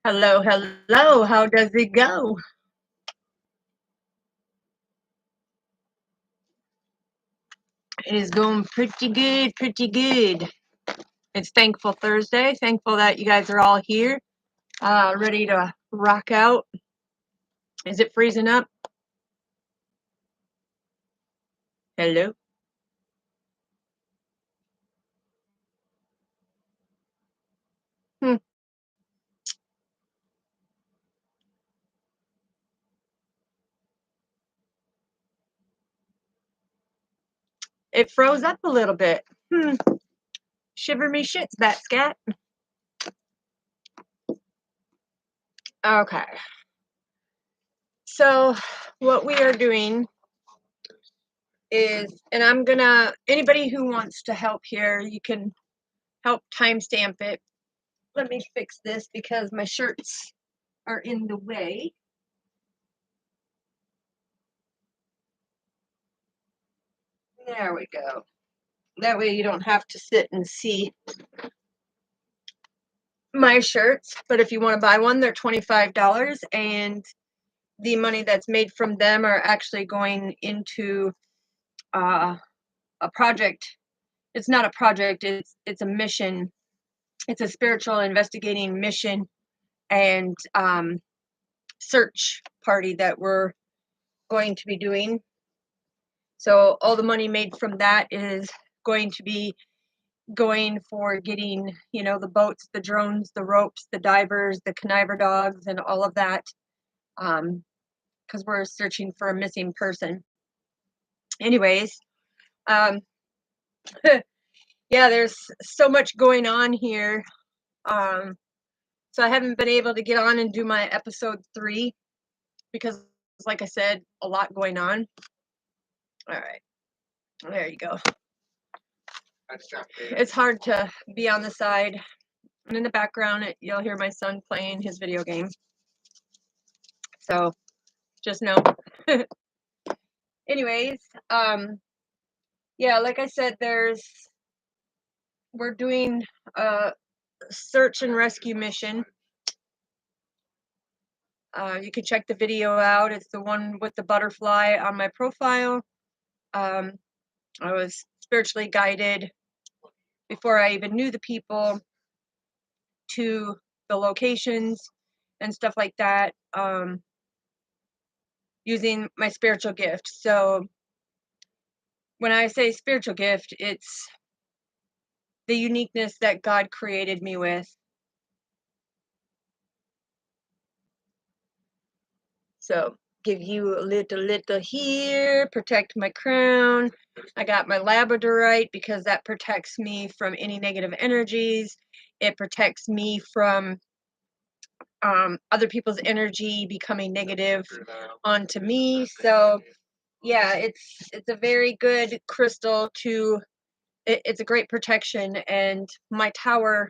Hello, hello. How does it go? It is going pretty good, pretty good. It's Thankful Thursday. Thankful that you guys are all here, ready to rock out. Is it freezing up? Hello? Hmm. It froze up a little bit. Shiver me shits, that scat. Okay. So, what we are doing is, and anybody who wants to help here, you can help timestamp it. Let me fix this because my shirts are in the way. There we go. That way you don't have to sit and see my shirts. But if you want to buy one, they're $25, and the money that's made from them are actually going into a project. It's not a project, it's a mission. It's a spiritual investigating mission and search party that we're going to be doing. So all the money made from that is going to be going for getting, the boats, the drones, the ropes, the divers, the conniver dogs, and all of that, because we're searching for a missing person. Anyways, um, yeah, there's so much going on here. So I haven't been able to get on and do my episode 3 because, like I said, a lot going on. All right, there you go. It's hard to be on the side. And in the background, you'll hear my son playing his video game. So just know. Anyways, yeah, like I said, we're doing a search and rescue mission. You can check the video out. It's the one with the butterfly on my profile. I was spiritually guided before I even knew the people to the locations and stuff like that, using my spiritual gift. So when I say spiritual gift, it's the uniqueness that God created me with. So give you a little here, protect my crown. I got my labradorite because that protects me from any negative energies. It protects me from other people's energy becoming negative onto me. So yeah, it's a very good crystal it's a great protection, and my tower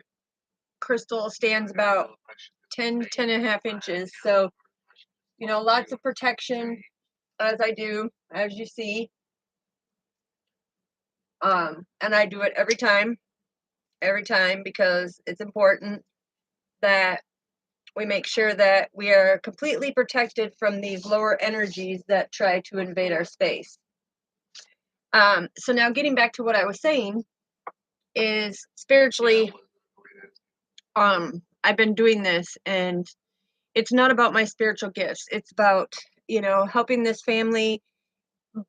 crystal stands about 10 and a half inches. So lots of protection, as I do, as you see. And I do it every time, because it's important that we make sure that we are completely protected from these lower energies that try to invade our space. So now getting back to what I was saying is spiritually, I've been doing this, and it's not about my spiritual gifts. It's about, helping this family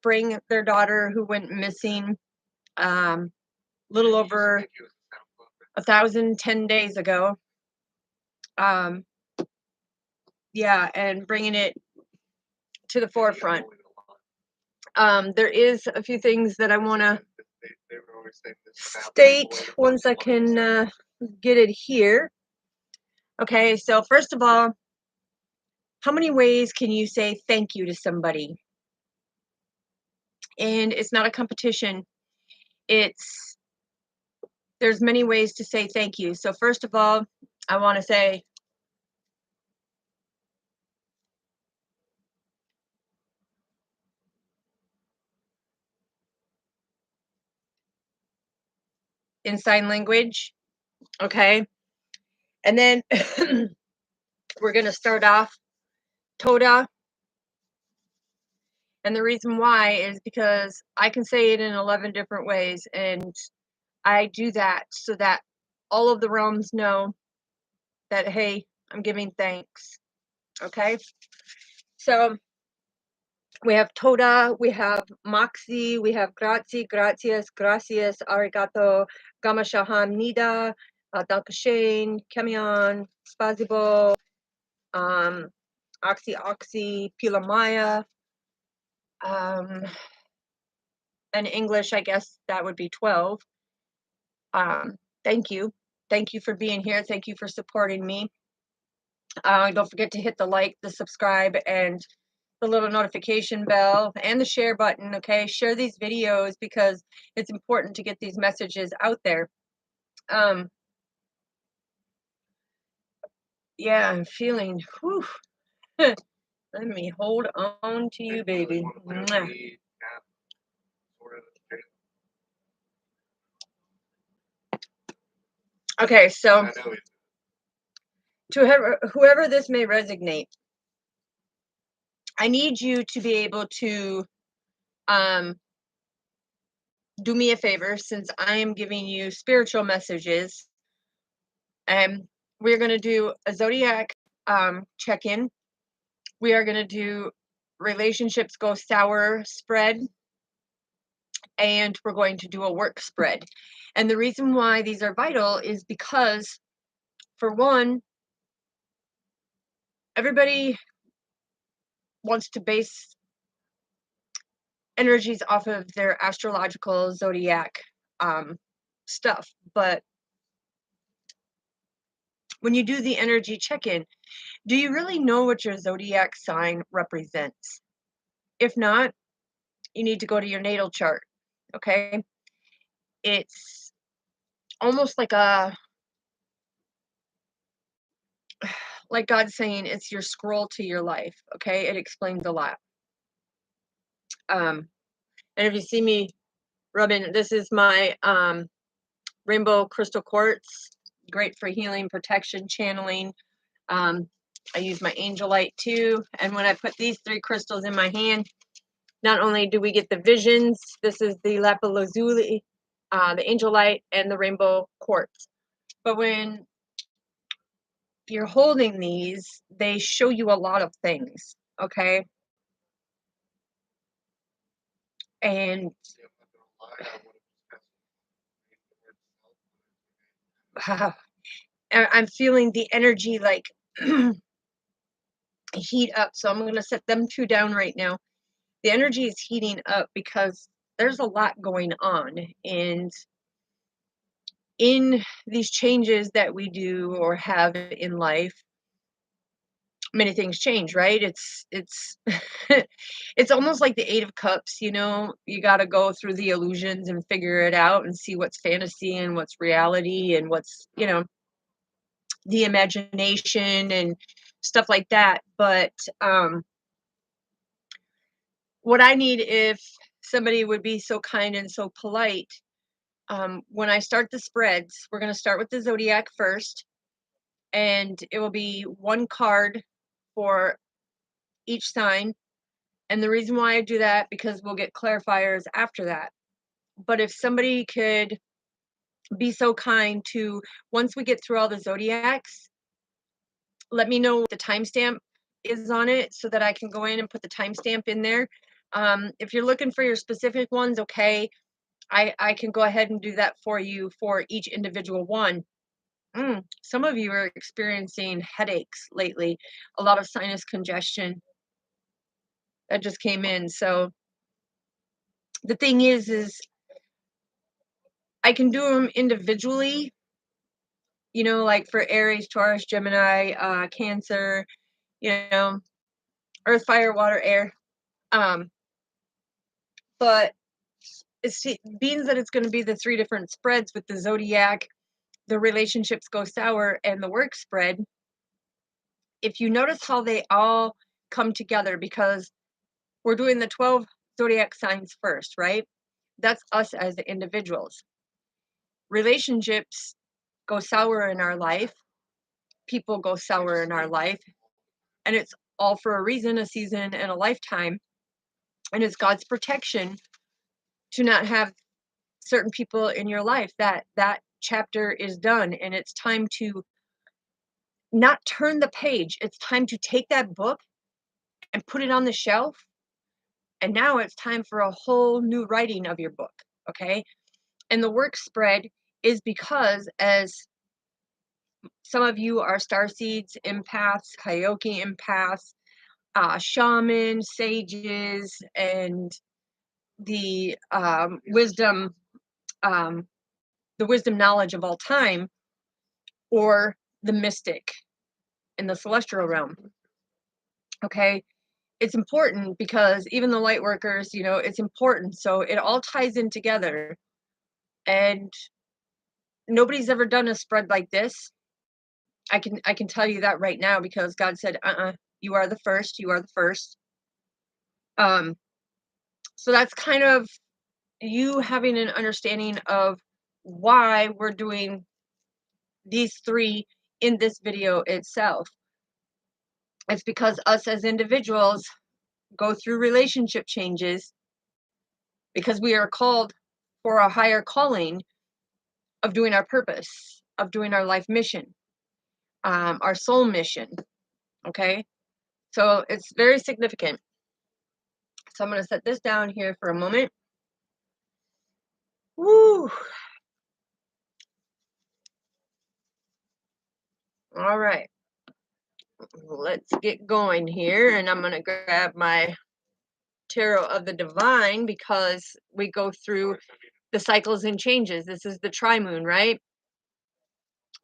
bring their daughter who went missing, little over 1,010 days ago. Yeah, and bringing it to the forefront. There is a few things that I want to state once I can get it here. Okay, so first of all, how many ways can you say thank you to somebody? And it's not a competition. There's many ways to say thank you. So first of all, I want to say in sign language, okay? And then We're going to start off Toda. And the reason why is because I can say it in 11 different ways. And I do that so that all of the realms know that, hey, I'm giving thanks. Okay. So we have Toda, we have Moxie, we have Grazie, Gracias, Gracias, Arigato, Gamashaham Nida, Dalkashain, Kemion, Spazibo, Oxy Oxy, Pilamaya. In English, I guess that would be 12. Thank you. Thank you for being here. Thank you for supporting me. Don't forget to hit the like, the subscribe, and the little notification bell, and the share button. Okay, share these videos because it's important to get these messages out there. Yeah, I'm feeling, whew. Let me hold on to you, baby. Mwah. Okay, so to whoever this may resonate, I need you to be able to do me a favor, since I am giving you spiritual messages. We're going to do a Zodiac check-in. We are going to do relationships go sour spread, and we're going to do a work spread. And the reason why these are vital is because, for one, everybody wants to base energies off of their astrological zodiac stuff. But when you do the energy check-in, do you really know what your zodiac sign represents? If not, you need to go to your natal chart. Okay, it's almost like God saying it's your scroll to your life. Okay, it explains a lot. And if you see me rubbing, this is my rainbow crystal quartz, great for healing, protection, channeling. I use my angel light too, and when I put these 3 crystals in my hand, not only do we get the visions, this is the lapis lazuli, the angel light, and the rainbow quartz. But when you're holding these, they show you a lot of things, okay? And I'm feeling the energy like heat up. So I'm going to set them 2 down right now. The energy is heating up because there's a lot going on. And in these changes that we do or have in life, many things change, right? It's it's almost like the 8 of cups, you know. You got to go through the illusions and figure it out and see what's fantasy and what's reality and what's, you know, the imagination and stuff like that. But what I need, if somebody would be so kind and so polite, when I start the spreads, we're going to start with the zodiac first, and it will be 1 card for each sign. And the reason why I do that, because we'll get clarifiers after that. But if somebody could be so kind to, once we get through all the zodiacs, let me know what the timestamp is on it so that I can go in and put the timestamp in there. If you're looking for your specific ones, okay, I can go ahead and do that for you for each individual one. Some of you are experiencing headaches lately, a lot of sinus congestion that just came in. So the thing is I can do them individually, you know, like for Aries, Taurus, Gemini, Cancer, you know, earth, fire, water, air. But it means that it's going to be the 3 different spreads with the zodiac, the relationships go sour, and the work spread. If you notice how they all come together, because we're doing the 12 zodiac signs first, right? That's us as the individuals. Relationships go sour in our life, people go sour in our life, and it's all for a reason, a season, and a lifetime. And it's God's protection to not have certain people in your life. That chapter is done, and it's time to not turn the page. It's time to take that book and put it on the shelf. And now it's time for a whole new writing of your book. Okay. And the work spread is because, as some of you are star seeds, empaths, Kyoki empaths, shamans, sages, and the um, the wisdom knowledge of all time, or the mystic in the celestial realm. Okay, it's important because even the light workers, it's important. So it all ties in together, and nobody's ever done a spread like this. I can tell you that right now, because God said, you are the first. You are the first. Um, so that's kind of you having an understanding of why we're doing these three in this video itself. It's because us as individuals go through relationship changes because we are called for a higher calling of doing our purpose, of doing our life mission, our soul mission. Okay, so it's very significant. So I'm going to set this down here for a moment. Woo! All right, let's get going here, and I'm going to grab my Tarot of the Divine, because we go through the cycles and changes. This is the tri-moon, right?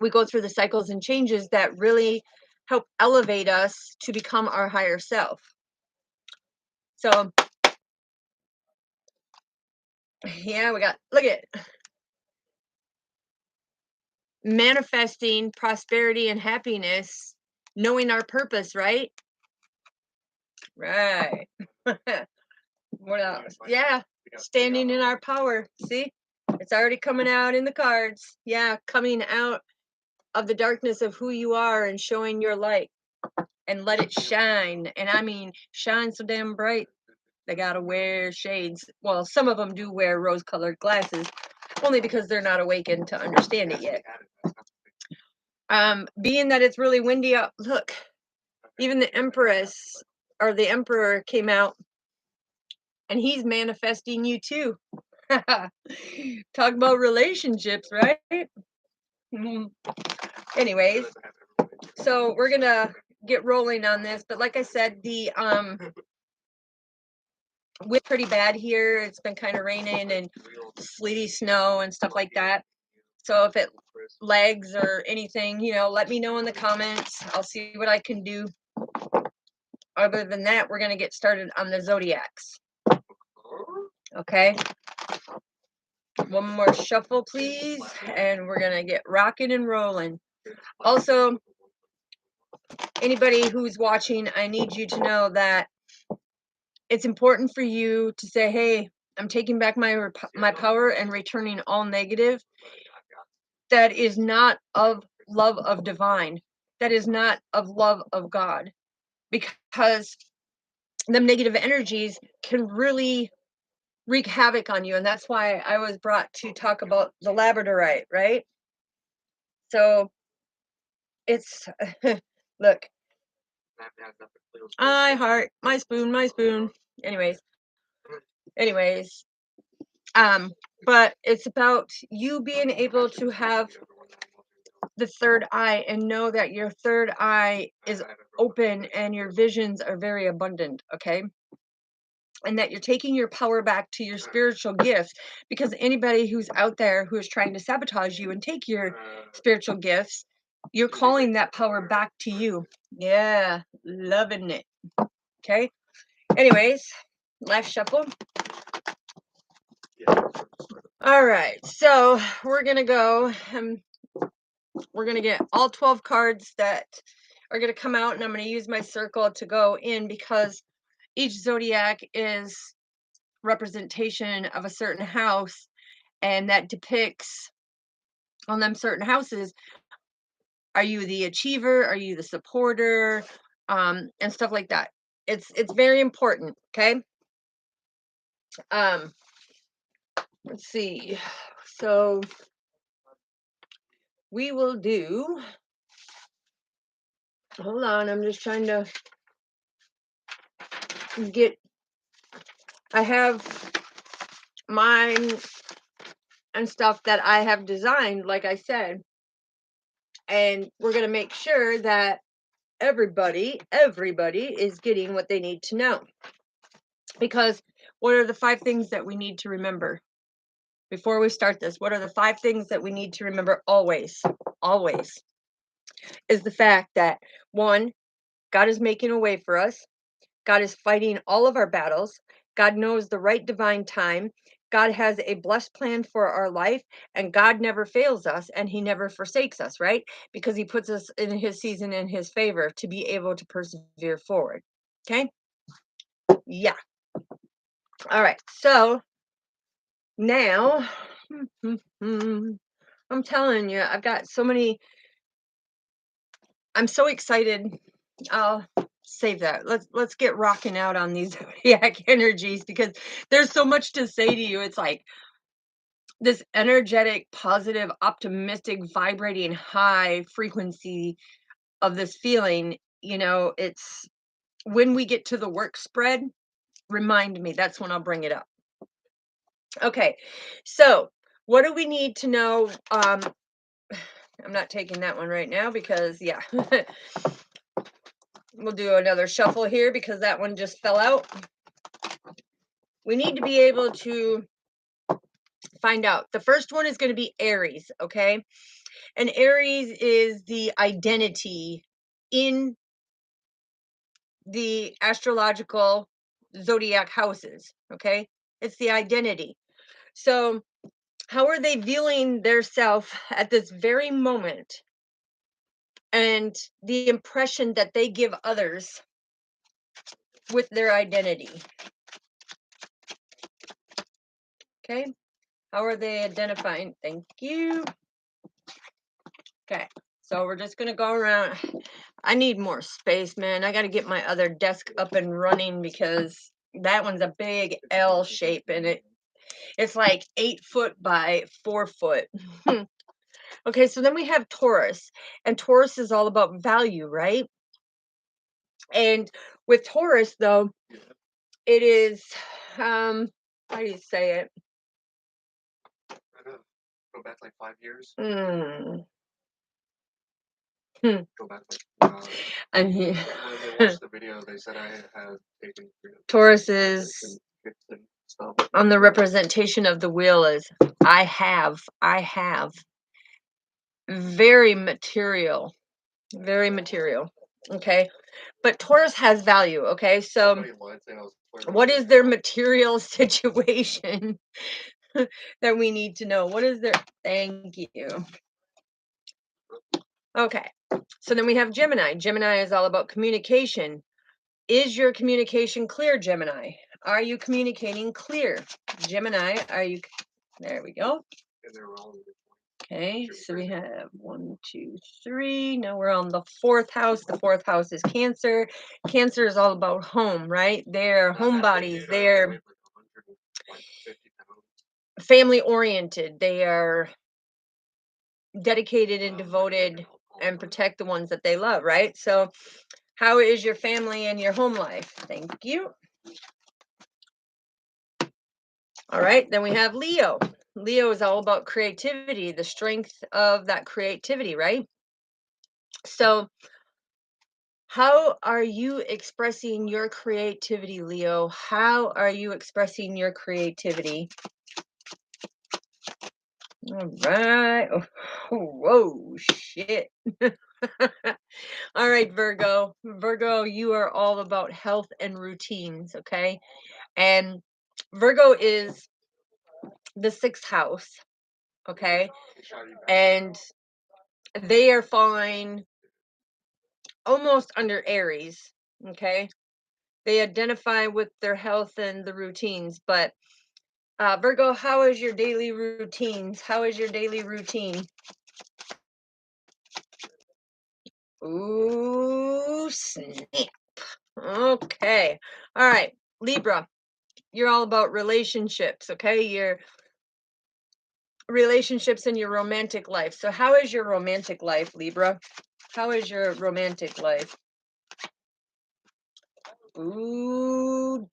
We go through the cycles and changes that really help elevate us to become our higher self. So yeah, we got, look at it, manifesting prosperity and happiness, knowing our purpose, right? Right. What else? Yeah, standing in our power. See, it's already coming out in the cards. Yeah, coming out of the darkness of who you are and showing your light, and let it shine. And I mean, shine so damn bright. They gotta wear shades. Well, some of them do wear rose-colored glasses, only because they're not awakened to understand it yet. Being that it's really windy out, look, even the Empress or the Emperor came out, and he's manifesting you too. Talk about relationships, right? Anyways, so we're gonna get rolling on this, but like I said, the we're pretty bad here. It's been kind of raining and sleety snow and stuff like that. So if it lags or anything, let me know in the comments. I'll see what I can do. Other than that, we're going to get started on the Zodiacs. Okay. One more shuffle, please. And we're going to get rocking and rolling. Also, anybody who's watching, I need you to know that it's important for you to say, hey, I'm taking back my power and returning all negative that is not of love of divine, that is not of love of God, because them negative energies can really wreak havoc on you. And that's why I was brought to talk about the labradorite, right? So it's look, I heart my spoon, my spoon. Anyways, but it's about you being able to have the third eye and know that your third eye is open and your visions are very abundant. Okay, and that you're taking your power back to your spiritual gifts, because anybody who's out there who is trying to sabotage you and take your spiritual gifts, you're calling that power back to you. Yeah, loving it. Okay, anyways, last shuffle. All right, so we're gonna go, we're gonna get all 12 cards that are gonna come out, and I'm gonna use my circle to go in, because each zodiac is representation of a certain house, and that depicts on them certain houses Are you the achiever? Are you the supporter? And stuff like that. It's very important. Okay. Um, let's see. So we will do. Hold on. I'm just trying to get. I have mine and stuff that I have designed, like I said, and we're gonna make sure that everybody is getting what they need to know. Because what are the 5 things that we need to remember before we start this? What are the 5 things that we need to remember always? Always is the fact that 1, God is making a way for us. God is fighting all of our battles. God knows the right divine time. God has a blessed plan for our life, and God never fails us and he never forsakes us, right? Because he puts us in his season in his favor to be able to persevere forward. Okay? Yeah. All right. So now, I'm telling you, I've got so many. I'm so excited. I'll save that. Let's get rocking out on these zodiac energies because there's so much to say to you. It's like this energetic, positive, optimistic, vibrating high frequency of this feeling. It's when we get to the work spread, remind me. That's when I'll bring it up. Okay, so what do we need to know? I'm not taking that one right now because, yeah, we'll do another shuffle here because that one just fell out. We need to be able to find out. The first one is going to be Aries, okay? And Aries is the identity in the astrological zodiac houses, okay? It's the identity. So, how are they viewing their self at this very moment? And the impression that they give others with their identity. Okay. How are they identifying? Thank you. Okay. So we're just going to go around. I need more space, man. I got to get my other desk up and running because that one's a big L shape and it's like 8 foot by 4 foot. Okay. So then we have Taurus, and Taurus is all about value, right? And with Taurus, though, it is, how do you say it? Go back like 5 years. Hmm. Go back like. And he, When they watched the video, they said I had taken. Taurus is on the representation of the wheel is I have very material, very material. Okay, but Taurus has value. Okay, so what is their material situation that we need to know? What is their? Thank you. Okay, so then we have Gemini. Gemini is all about communication. Is your communication clear, Gemini? Are you communicating clear? Gemini, are you? There we go. Okay, so we have 1, 2, 3. Now we're on the 4th house. The 4th house is Cancer. Cancer is all about home, right? They're homebodies. They're family oriented. They are dedicated and devoted and protect the ones that they love, right? So, how is your family and your home life? Thank you. All right, then we have Leo. Leo is all about creativity, the strength of that creativity, right? So, how are you expressing your creativity, Leo? How are you expressing your creativity? All right. Oh, whoa, shit. All right, Virgo. Virgo, you are all about health and routines, okay? And Virgo is the 6th house, okay? And they are falling almost under Aries, okay? They identify with their health and the routines, but Virgo, how is your daily routines? How is your daily routine? Ooh, snap. Okay. All right. Libra, you're all about relationships, okay? Your relationships in your romantic life. So, how is your romantic life, Libra? How is your romantic life? Ooh,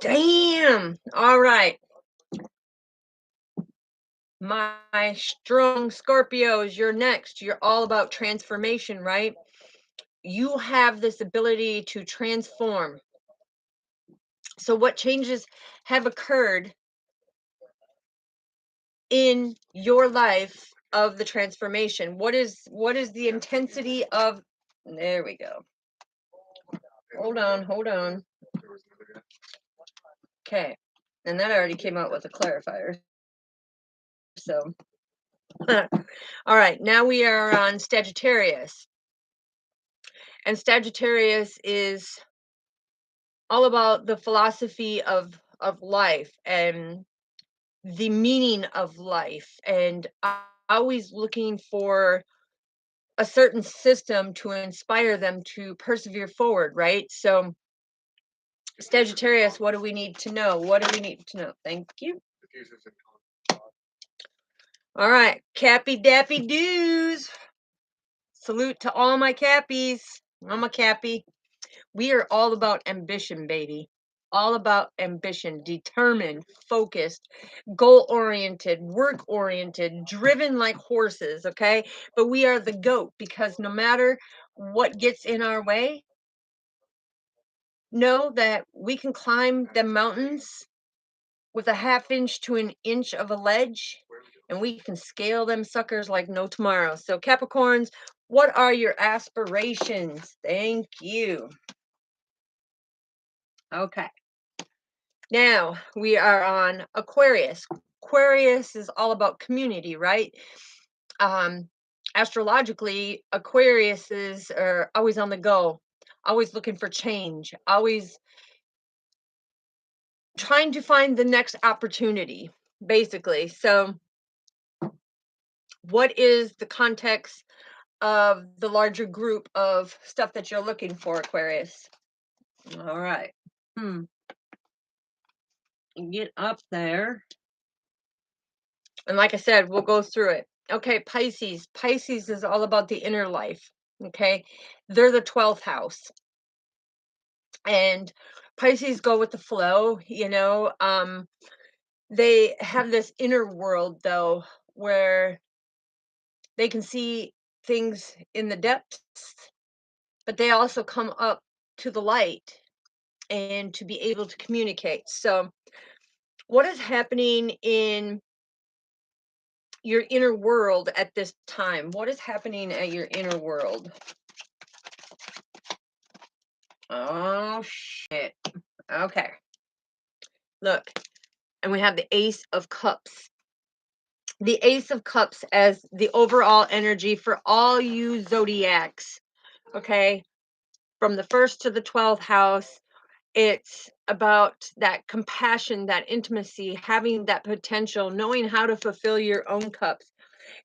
damn. All right. My strong Scorpios, you're next. You're all about transformation, right? You have this ability to transform. So, what changes have occurred in your life of the transformation? What is the intensity of? There we go. Hold on, hold on. There was another guy. Okay. And that already came out with a clarifier. So, all right, now we are on Sagittarius. And Sagittarius is all about the philosophy of life and the meaning of life and always looking for a certain system to inspire them to persevere forward, right? So, Sagittarius, what do we need to know? What do we need to know? Thank you. Diffusers and All right, Cappy Dappy Doos. Salute to all my Cappies. I'm a Cappy. We are all about ambition, baby. All about ambition, determined, focused, goal oriented, work oriented, driven like horses, okay? But we are the goat because no matter what gets in our way, know that we can climb the mountains with a half inch to an inch of a ledge and we can scale them suckers like no tomorrow. So, Capricorns, what are your aspirations? Thank you. Okay. Now we are on Aquarius. Aquarius is all about community, right? Um, Astrologically, Aquariuses are always on the go, always looking for change, always trying to find the next opportunity, basically. So, what is the context of the larger group of stuff that you're looking for, Aquarius? All right. Get up there. And like I said, we'll go through it. Okay, Pisces. Pisces is all about the inner life. Okay. They're the 12th house. And Pisces go with the flow, they have this inner world though where they can see things in the depths, but they also come up to the light and to be able to communicate. So, what is happening in your inner world at this time? What is happening at your inner world? Oh, shit. Okay. Look, and we have the Ace of Cups. The Ace of Cups as the overall energy for all you zodiacs. Okay. From the first to the 12th house, it's about that compassion, that intimacy, having that potential, knowing how to fulfill your own cups.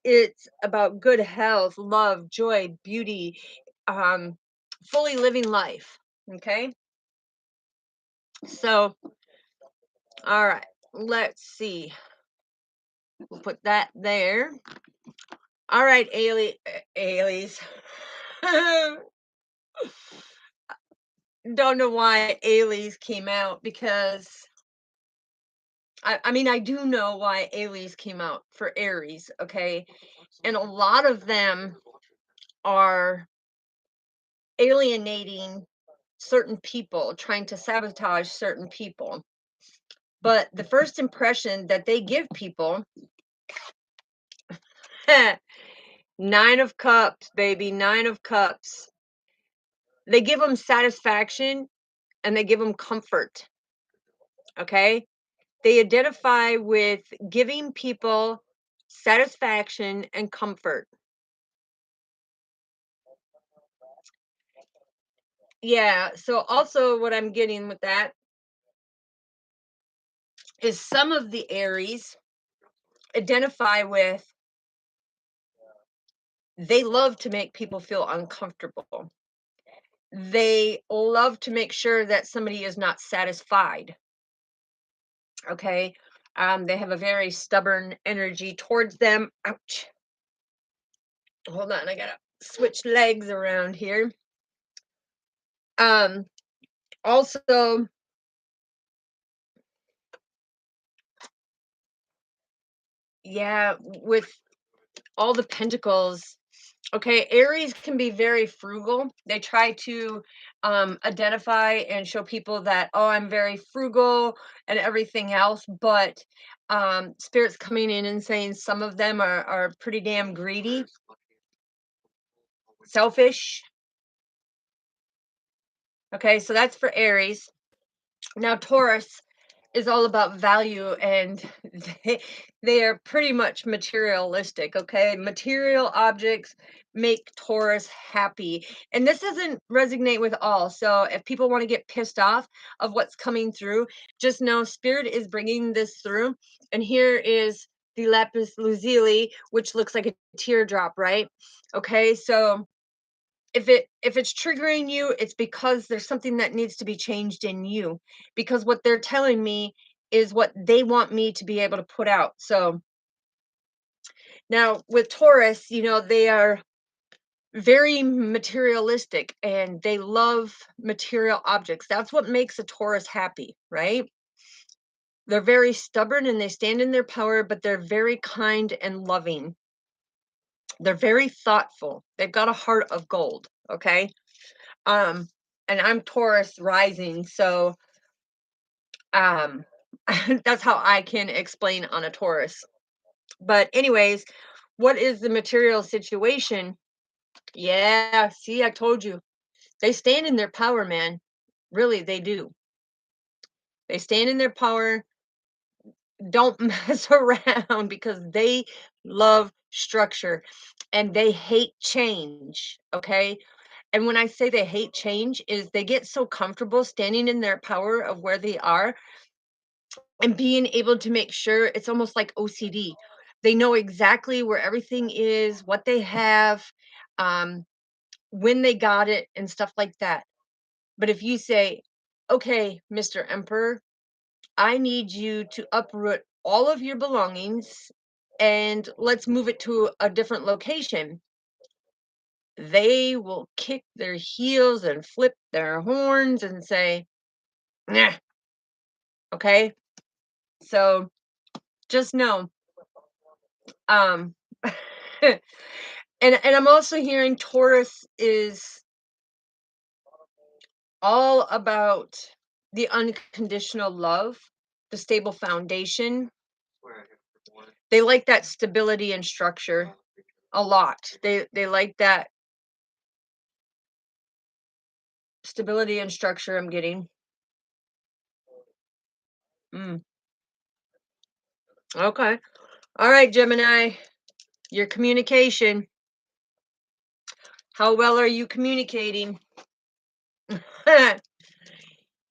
It's about good health, love, joy, beauty, fully living life. Okay. So, all right, let's see. We'll put that there. All right, Ailey's. Don't know why Ailey's came out because I mean, I do know why Ailey's came out for Aries, okay? And a lot of them are alienating certain people, trying to sabotage certain people. But the first impression that they give people, 9 of Cups, baby, 9 of Cups. They give them satisfaction and they give them comfort, okay? They identify with giving people satisfaction and comfort. Yeah, so also what I'm getting with that is some of the Aries identify with They love to make people feel uncomfortable. They love to make sure that somebody is not satisfied. Okay. They have a very stubborn energy towards them. Ouch. Hold on, I gotta switch legs around here. Um, Also, yeah, with all the pentacles. Okay, Aries can be very frugal. They try to identify and show people that, oh, I'm very frugal and everything else. But Spirit's coming in and saying some of them are pretty damn greedy, selfish. Okay, so that's for Aries. Now, Taurus is all about value, and they, they are pretty much materialistic. Okay, material objects make Taurus happy, and this doesn't resonate with all. So if people want to get pissed off of what's coming through, just know Spirit is bringing this through. And here is the lapis lazuli, which looks like a teardrop, right? Okay, so if it's triggering you, it's because there's something that needs to be changed in you, because what they're telling me is what they want me to be able to put out. So now with Taurus, they are very materialistic and they love material objects. That's what makes a Taurus happy, right? They're very stubborn and they stand in their power, but they're very kind and loving. They're very thoughtful. They've got a heart of gold, okay? Um, and I'm Taurus rising, so um that's how I can explain on a Taurus. But anyways, what is the material situation? Yeah, see, I told you. They stand in their power, man. Really, they do. They stand in their power. Don't mess around because they love structure and they hate change, okay? And when I say they hate change, is they get so comfortable standing in their power of where they are and being able to make sure it's almost like OCD. They know exactly where everything is, what they have, um, when they got it, and stuff like that. But if you say, okay, Mr. Emperor, I need you to uproot all of your belongings and let's move it to a different location, they will kick their heels and flip their horns and say, nah, okay? So just know, um, and I'm also hearing Taurus is all about the unconditional love, the stable foundation. They like that stability and structure a lot. They like that stability and structure I'm getting. Mm, okay. All right, Gemini, your communication. How well are you communicating?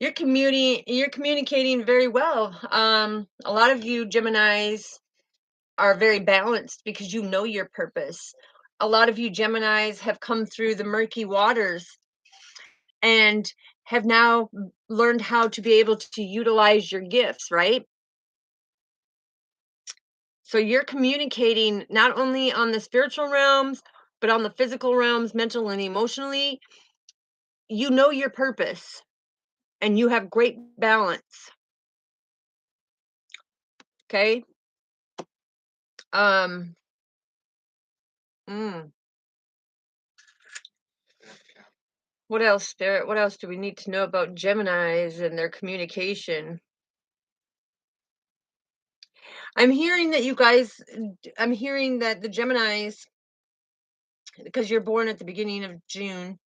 You're communicating very well. A lot of you Geminis are very balanced because you know your purpose. A lot of you Geminis have come through the murky waters and have now learned how to be able to utilize your gifts, right? So you're communicating not only on the spiritual realms, but on the physical realms, mental and emotionally. You know your purpose and you have great balance. Okay. Um, mm, what else, Spirit? What else do we need to know about Geminis and their communication? I'm hearing that you guys, I'm hearing that the Geminis, because you're born at the beginning of June,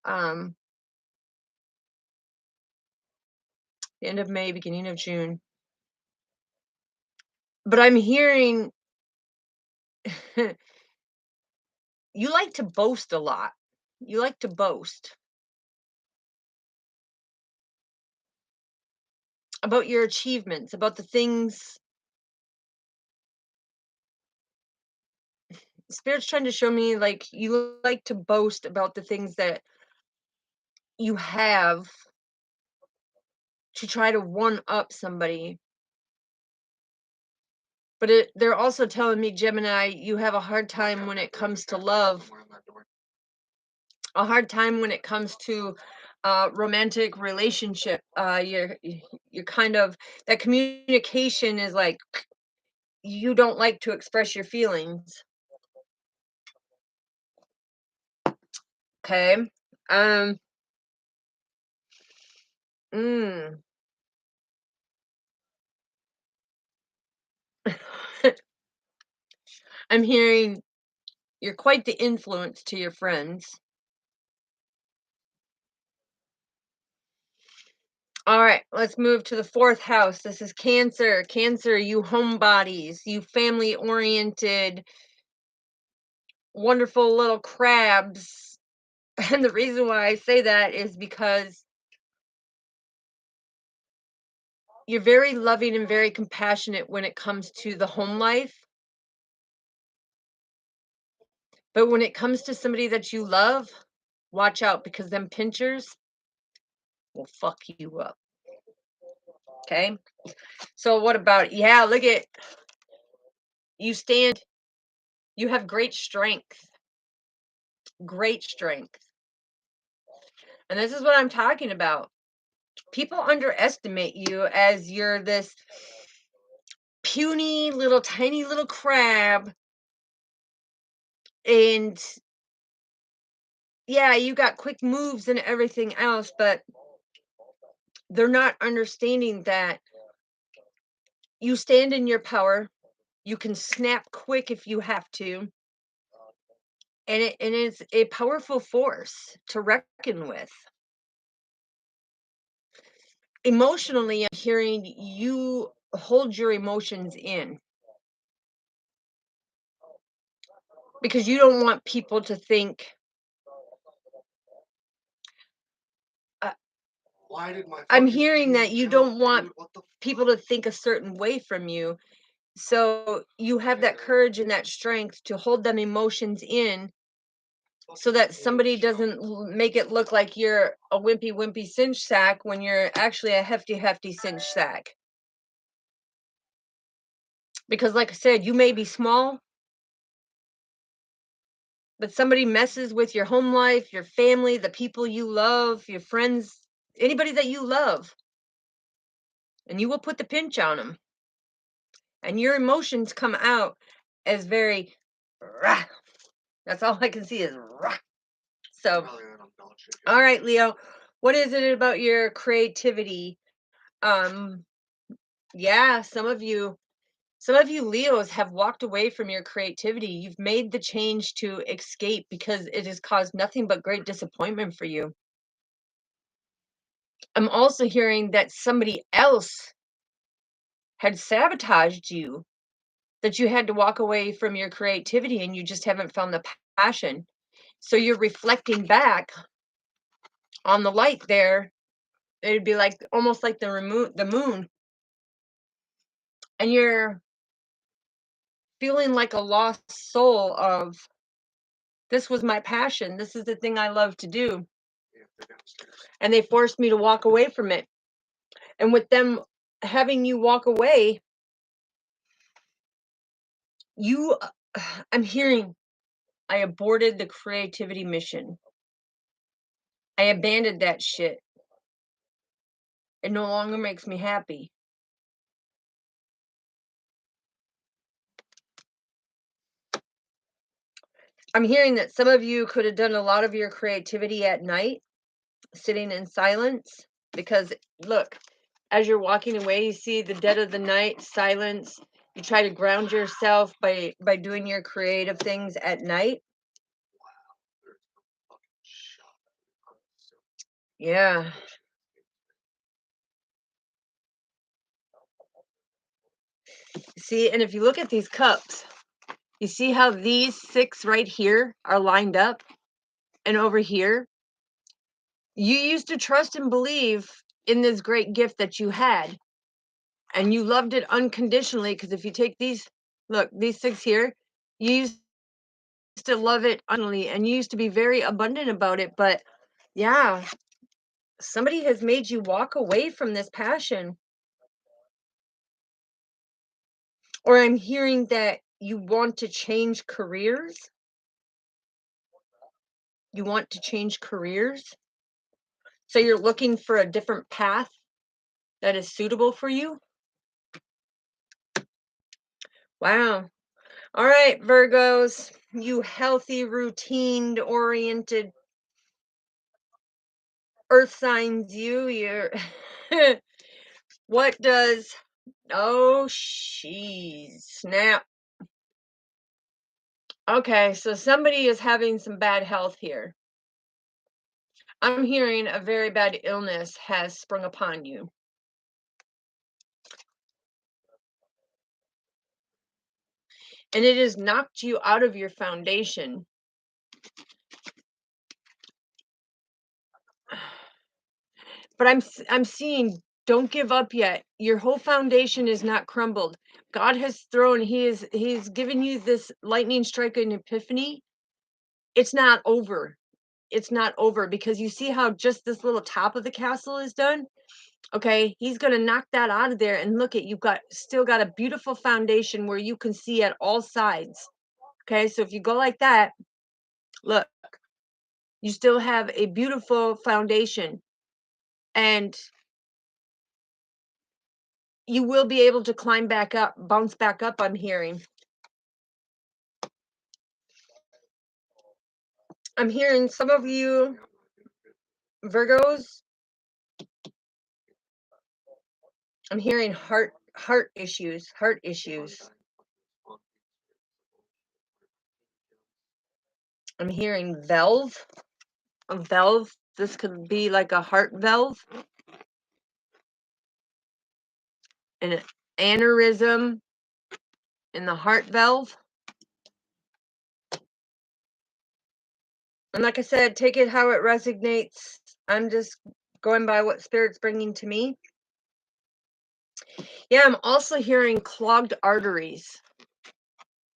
um, the end of May, beginning of June. But I'm hearing you like to boast a lot. You like to boast about your achievements, about the things. Spirit's trying to show me, like, you like to boast about the things that you have to try to one up somebody. But they're also telling me, Gemini, you have a hard time when it comes to love, a hard time when it comes to romantic relationship. You're kind of, that communication is like, you don't like to express your feelings. Okay. Um. Mm. I'm hearing you're quite the influence to your friends. All right, let's move to the fourth house. This is Cancer. Cancer, you homebodies, you family oriented, wonderful little crabs. And the reason why I say that is because you're very loving and very compassionate when it comes to the home life. But when it comes to somebody that you love, watch out because them pinchers will fuck you up. Okay. So what about, yeah, look at, you stand, you have great strength, great strength. And this is what I'm talking about. People underestimate you as you're this puny little tiny little crab, and yeah, you got quick moves and everything else, but they're not understanding that you stand in your power. You can snap quick if you have to, and it's a powerful force to reckon with. Emotionally, I'm hearing you hold your emotions in because you don't want people to think, uh, Why did my I'm fucking hearing that team you jump, don't want dude? What the people to think a certain way from you. So you have that fuck? courage and that strength to hold them emotions in so that somebody doesn't make it look like you're a wimpy cinch sack when you're actually a hefty cinch sack. Because like I said, you may be small, but somebody messes with your home life, your family, the people you love, your friends, anybody that you love, and you will put the pinch on them. And your emotions come out as very rah. That's all I can see is rah. So, all right, Leo, what is it about your creativity? Um, yeah, some of you Leos have walked away from your creativity. You've made the change to escape because it has caused nothing but great disappointment for you. I'm also hearing that somebody else had sabotaged you, that you had to walk away from your creativity and you just haven't found the passion. So you're reflecting back on the light there. It'd be like almost like the moon, and you're feeling like a lost soul of, this was my passion. This is the thing I love to do. And they forced me to walk away from it. And with them having you walk away, you, I'm hearing, I aborted the creativity mission. I abandoned that shit. It no longer makes me happy. I'm hearing that some of you could have done a lot of your creativity at night, sitting in silence, because look, as you're walking away, you see the dead of the night, silence. You try to ground yourself by doing your creative things at night. Yeah. See, and if you look at these cups, you see how these six right here are lined up, and over here, you used to trust and believe in this great gift that you had, and you loved it unconditionally. Because if you take these, look, these six here, you used to love it unconditionally, and you used to be very abundant about it, but yeah, somebody has made you walk away from this passion. Or I'm hearing that you want to change careers. You want to change careers. So you're looking for a different path that is suitable for you. Wow. All right, Virgos, you healthy, routine oriented earth signs, you're what does, oh, she's snap. Okay, so somebody is having some bad health here. I'm hearing a very bad illness has sprung upon you. And it has knocked you out of your foundation. But I'm seeing, don't give up yet. Your whole foundation is not crumbled. God has thrown, he's given you this lightning strike and epiphany. It's not over. It's not over, because you see how just this little top of the castle is done. Okay, he's going to knock that out of there, and look at, you've got still got a beautiful foundation where you can see at all sides. Okay, so if you go like that, look, you still have a beautiful foundation, and you will be able to climb back up, bounce back up, I'm hearing. I'm hearing some of you Virgos, I'm hearing heart issues. I'm hearing valve. A valve. This could be like a heart valve. An aneurysm in the heart valve. And like I said, take it how it resonates. I'm just going by what Spirit's bringing to me. Yeah, I'm also hearing clogged arteries.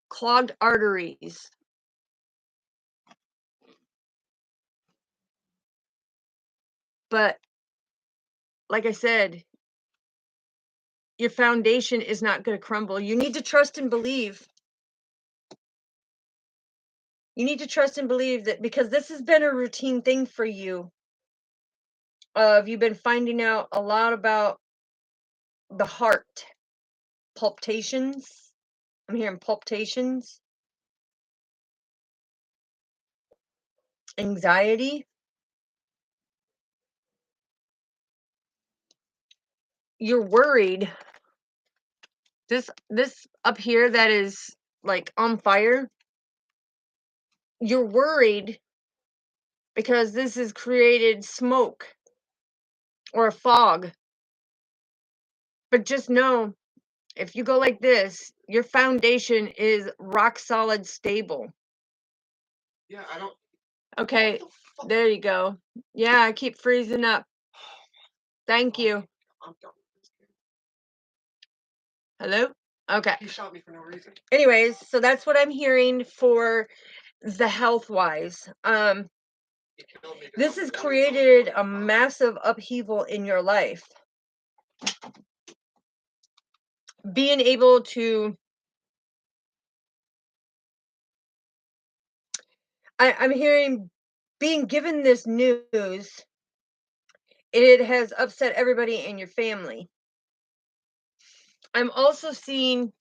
Clogged arteries. But like I said, your foundation is not going to crumble. You need to trust and believe. You need to trust and believe that, because this has been a routine thing for you. You've been finding out a lot about the heart palpitations. I'm hearing palpitations, anxiety. You're worried. This up here that is like on fire. You're worried because this has created smoke or a fog. But just know, if you go like this, your foundation is rock solid stable. Yeah, I don't. Okay, there you go. Yeah, I keep freezing up. Thank you. I'm done with this game. Hello? Okay. He shot me for no reason. Anyways, so that's what I'm hearing for the health wise. This has created a massive upheaval in your life. Being able to, I'm hearing, being given this news, it has upset everybody in your family. I'm also seeing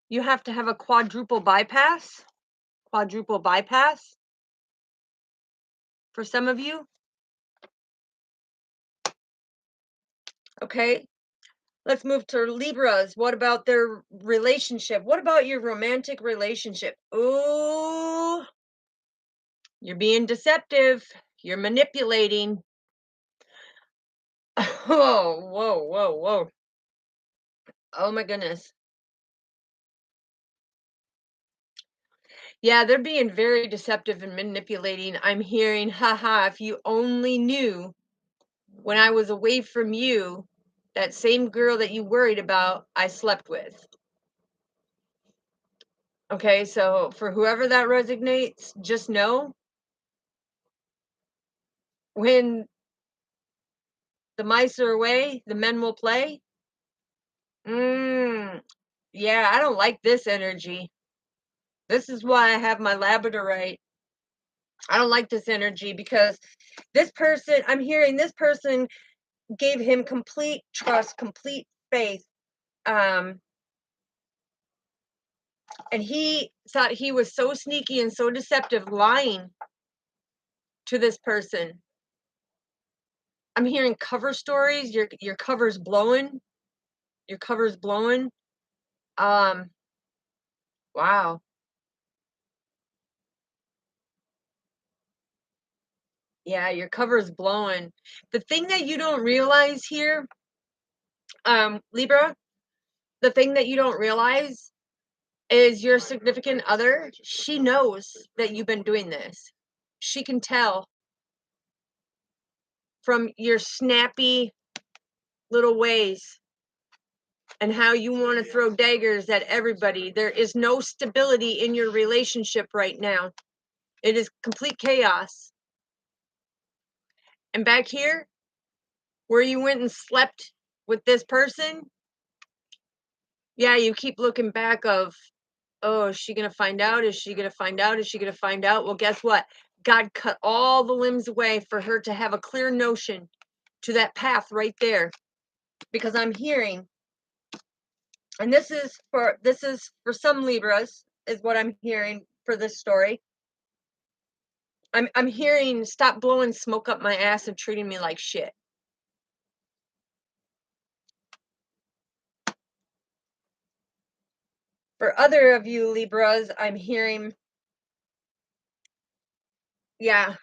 you have to have a quadruple bypass for some of you. Okay, let's move to Libras. What about their relationship? What about your romantic relationship? Ooh, you're being deceptive. You're manipulating. Whoa, whoa, whoa, whoa. Oh my goodness. Yeah, they're being very deceptive and manipulating. I'm hearing, haha, if you only knew when I was away from you, that same girl that you worried about, I slept with. Okay, so for whoever that resonates, just know when the mice are away, the men will play. Mm, yeah, I don't like this energy. This is why I have my labradorite. I don't like this energy because this person, I'm hearing this person gave him complete trust, complete faith. Um, and he thought he was so sneaky and so deceptive, lying to this person. I'm hearing cover stories. Your cover's blowing. Your cover's blowing. Um, wow. Yeah, your cover's blowing. The thing that you don't realize here, Libra, the thing that you don't realize is your significant other, she knows that you've been doing this. She can tell from your snappy little ways and how you want to throw daggers at everybody. There is no stability in your relationship right now. It is complete chaos. And back here, where you went and slept with this person, yeah, you keep looking back of, oh, is she going to find out? Is she going to find out? Is she going to find out? Well, guess what? God cut all the limbs away for her to have a clear notion to that path right there. Because I'm hearing, and this is for some Libras, is what I'm hearing for this story. I'm hearing, stop blowing smoke up my ass and treating me like shit. For other of you Libras, I'm hearing, yeah,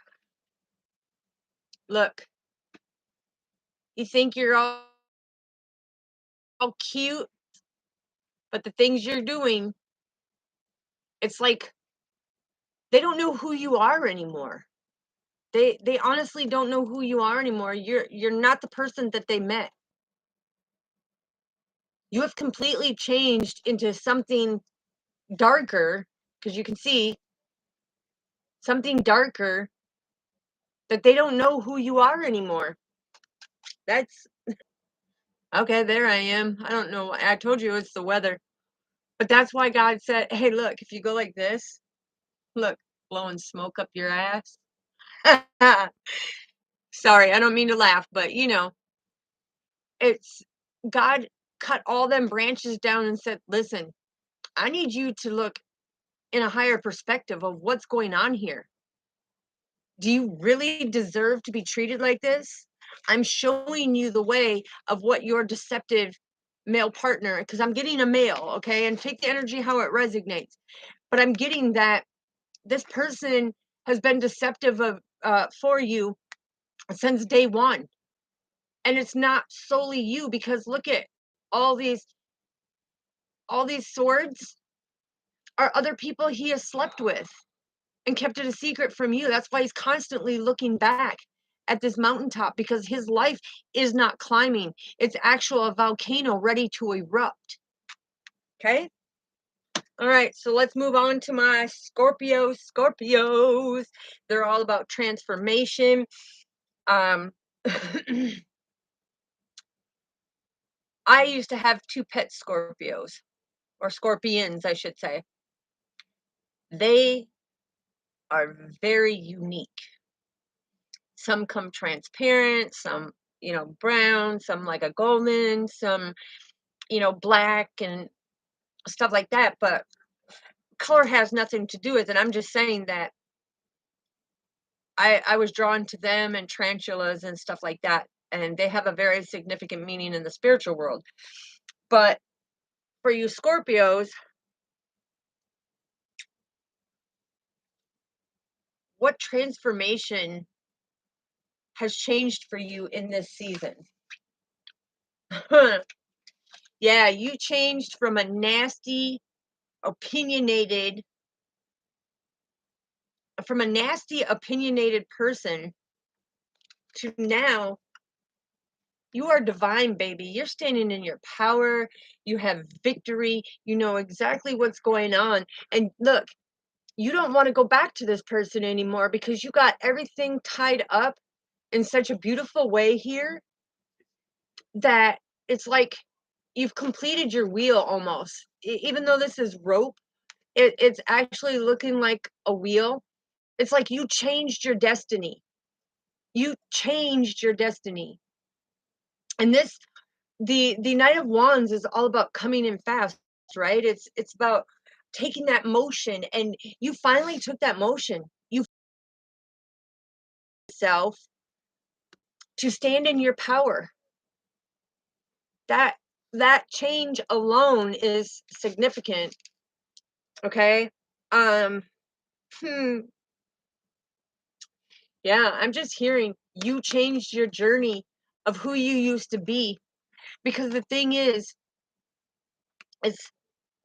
look, you think you're all cute, but the things you're doing, it's like they don't know who you are anymore. They honestly don't know who you are anymore. You're not the person that they met. You have completely changed into something darker, because you can see something darker that they don't know who you are anymore. That's okay. There I am. I don't know. I told you it's the weather, but that's why God said, "Hey, look, if you go like this, look, blowing smoke up your ass." Sorry, I don't mean to laugh, but it's God cut all them branches down and said, "Listen, I need you to look in a higher perspective of what's going on here. Do you really deserve to be treated like this? I'm showing you the way of what your deceptive male partner, because I'm getting a male, okay? And take the energy how it resonates. But I'm getting that this person has been deceptive for you since day one. And it's not solely you, because look at all these all these swords are other people he has slept with and kept it a secret from you. That's why he's constantly looking back at this mountaintop, because his life is not climbing. It's actual a volcano ready to erupt. Okay? All right, so let's move on to my Scorpios. They're all about transformation. Um I used to have two pet Scorpios, or scorpions, I should say. They are very unique. Some come transparent, some, brown, some like a golden, some, black and stuff like that. But color has nothing to do with it. I'm just saying that I was drawn to them and tarantulas and stuff like that. And they have a very significant meaning in the spiritual world. But for you Scorpios, what transformation has changed for you in this season? Yeah, you changed from a nasty, opinionated, opinionated person to now You are divine, baby. You're standing in your power. You have victory. You know exactly what's going on. And look, you don't want to go back to this person anymore because you got everything tied up in such a beautiful way here that it's like you've completed your wheel almost. Even though this is rope, it's actually looking like a wheel. It's like you changed your destiny. You changed your destiny. And this the Knight of Wands is all about coming in fast, right? It's about taking that motion, and you finally took that motion. You self to stand in your power. That that change alone is significant, okay? Um hmm, yeah, I'm just hearing you changed your journey of who you used to be, because the thing is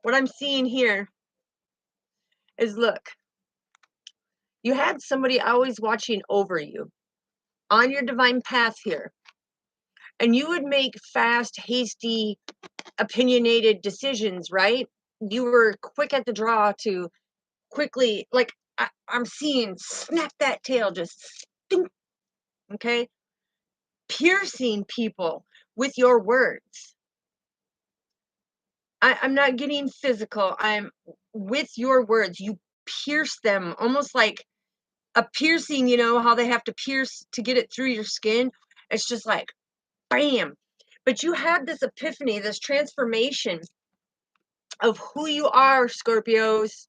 what I'm seeing here is, look, you had somebody always watching over you on your divine path here, and you would make fast, hasty, opinionated decisions, right? You were quick at the draw to quickly, like, I'm seeing snap that tail, just sting, okay? Piercing people with your words. I'm not getting physical. I'm with your words. You pierce them almost like a piercing, you know, how they have to pierce to get it through your skin. It's just like bam. But you had this epiphany, this transformation of who you are, Scorpios,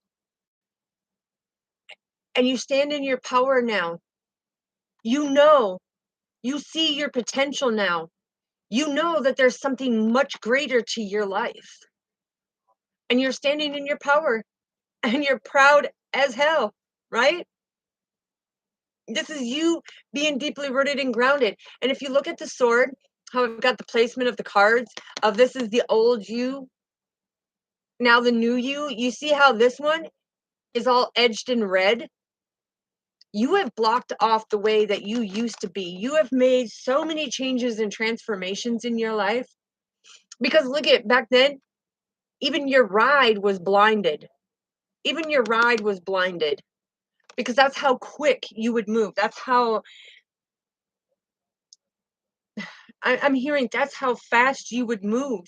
and you stand in your power now. You know, you see your potential now. You know that there's something much greater to your life, and you're standing in your power, and you're proud as hell, right? This is you being deeply rooted and grounded. And if you look at the sword, how I've got the placement of the cards of this is the old you, now the new you see how this one is all edged in red? You have blocked off the way that you used to be. You have made so many changes and transformations in your life. Because look at back then, even your ride was blinded. Even your ride was blinded because that's how quick you would move. That's how I'm hearing that's how fast you would move.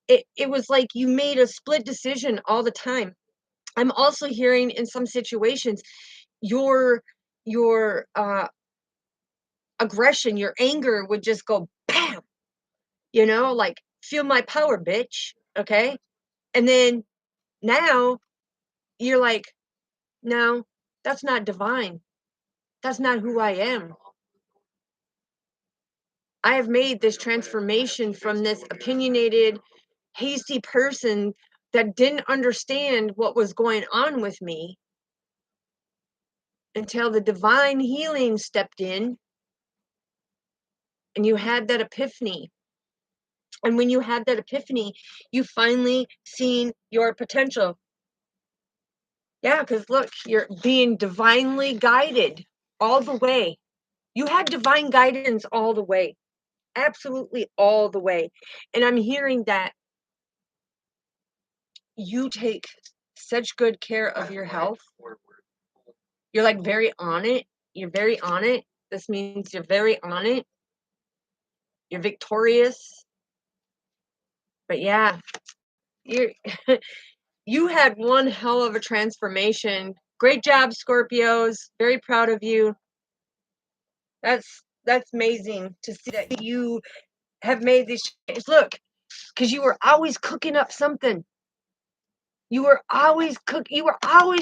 It was like you made a split decision all the time. I'm also hearing in some situations your your aggression, your anger would just go bam, you know, like feel my power, bitch. Okay. And then now you're like, no, that's not divine. That's not who I am. I have made this transformation from this opinionated, hasty person that didn't understand what was going on with me until the divine healing stepped in and you had that epiphany. And when you had that epiphany, you finally seen your potential. Yeah, because look, you're being divinely guided all the way. You had divine guidance all the way, absolutely all the way. And I'm hearing that you take such good care of your health. You're like very on it. You're very on it. This means you're very on it. You're victorious. But yeah, you're you had one hell of a transformation. Great job, Scorpios. Very proud of you. That's amazing to see that you have made these changes. Look, because you were always cooking up something. You were always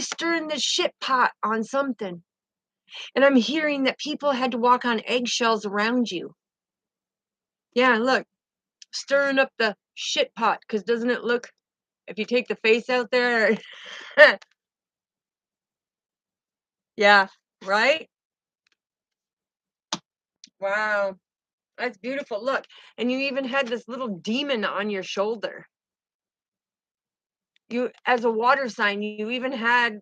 stirring the shit pot on something. And I'm hearing that people had to walk on eggshells around you. Yeah, look, stirring up the shit pot, because doesn't it look, if you take the face out there, yeah, right? Wow, that's beautiful. Look, and you even had this little demon on your shoulder. You, as a water sign, you even had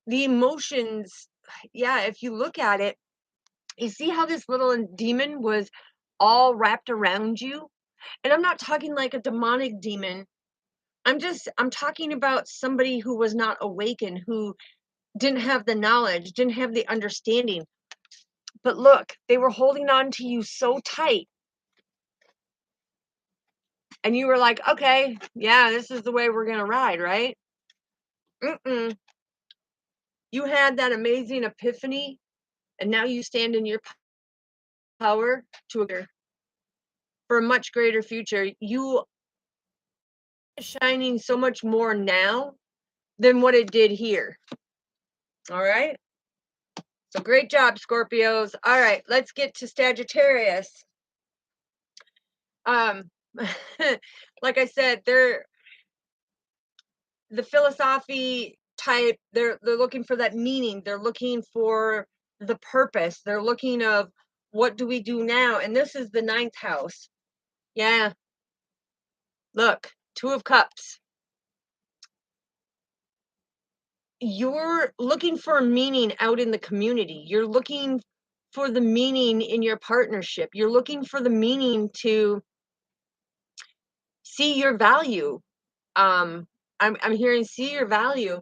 the emotions. Yeah, if you look at it, You see how this little demon was all wrapped around you? And I'm not talking like a demonic demon. I'm talking about somebody who was not awakened, who didn't have the knowledge, didn't have the understanding. But look, they were holding on to you so tight. And you were like, okay, yeah, this is the way we're going to ride, right? Mm-mm. You had that amazing epiphany, and now you stand in your power to for a much greater future. You are shining so much more now than what it did here. All right. So great job, Scorpios. All right, let's get to Sagittarius. Um, like I said, they're the philosophy type. They're looking for that meaning. They're looking for the purpose. They're looking of what do we do now? And this is the ninth house. Yeah. Look, Two of Cups. You're looking for a meaning out in the community. You're looking for the meaning in your partnership. You're looking for the meaning to see your value. Um, I'm hearing see your value.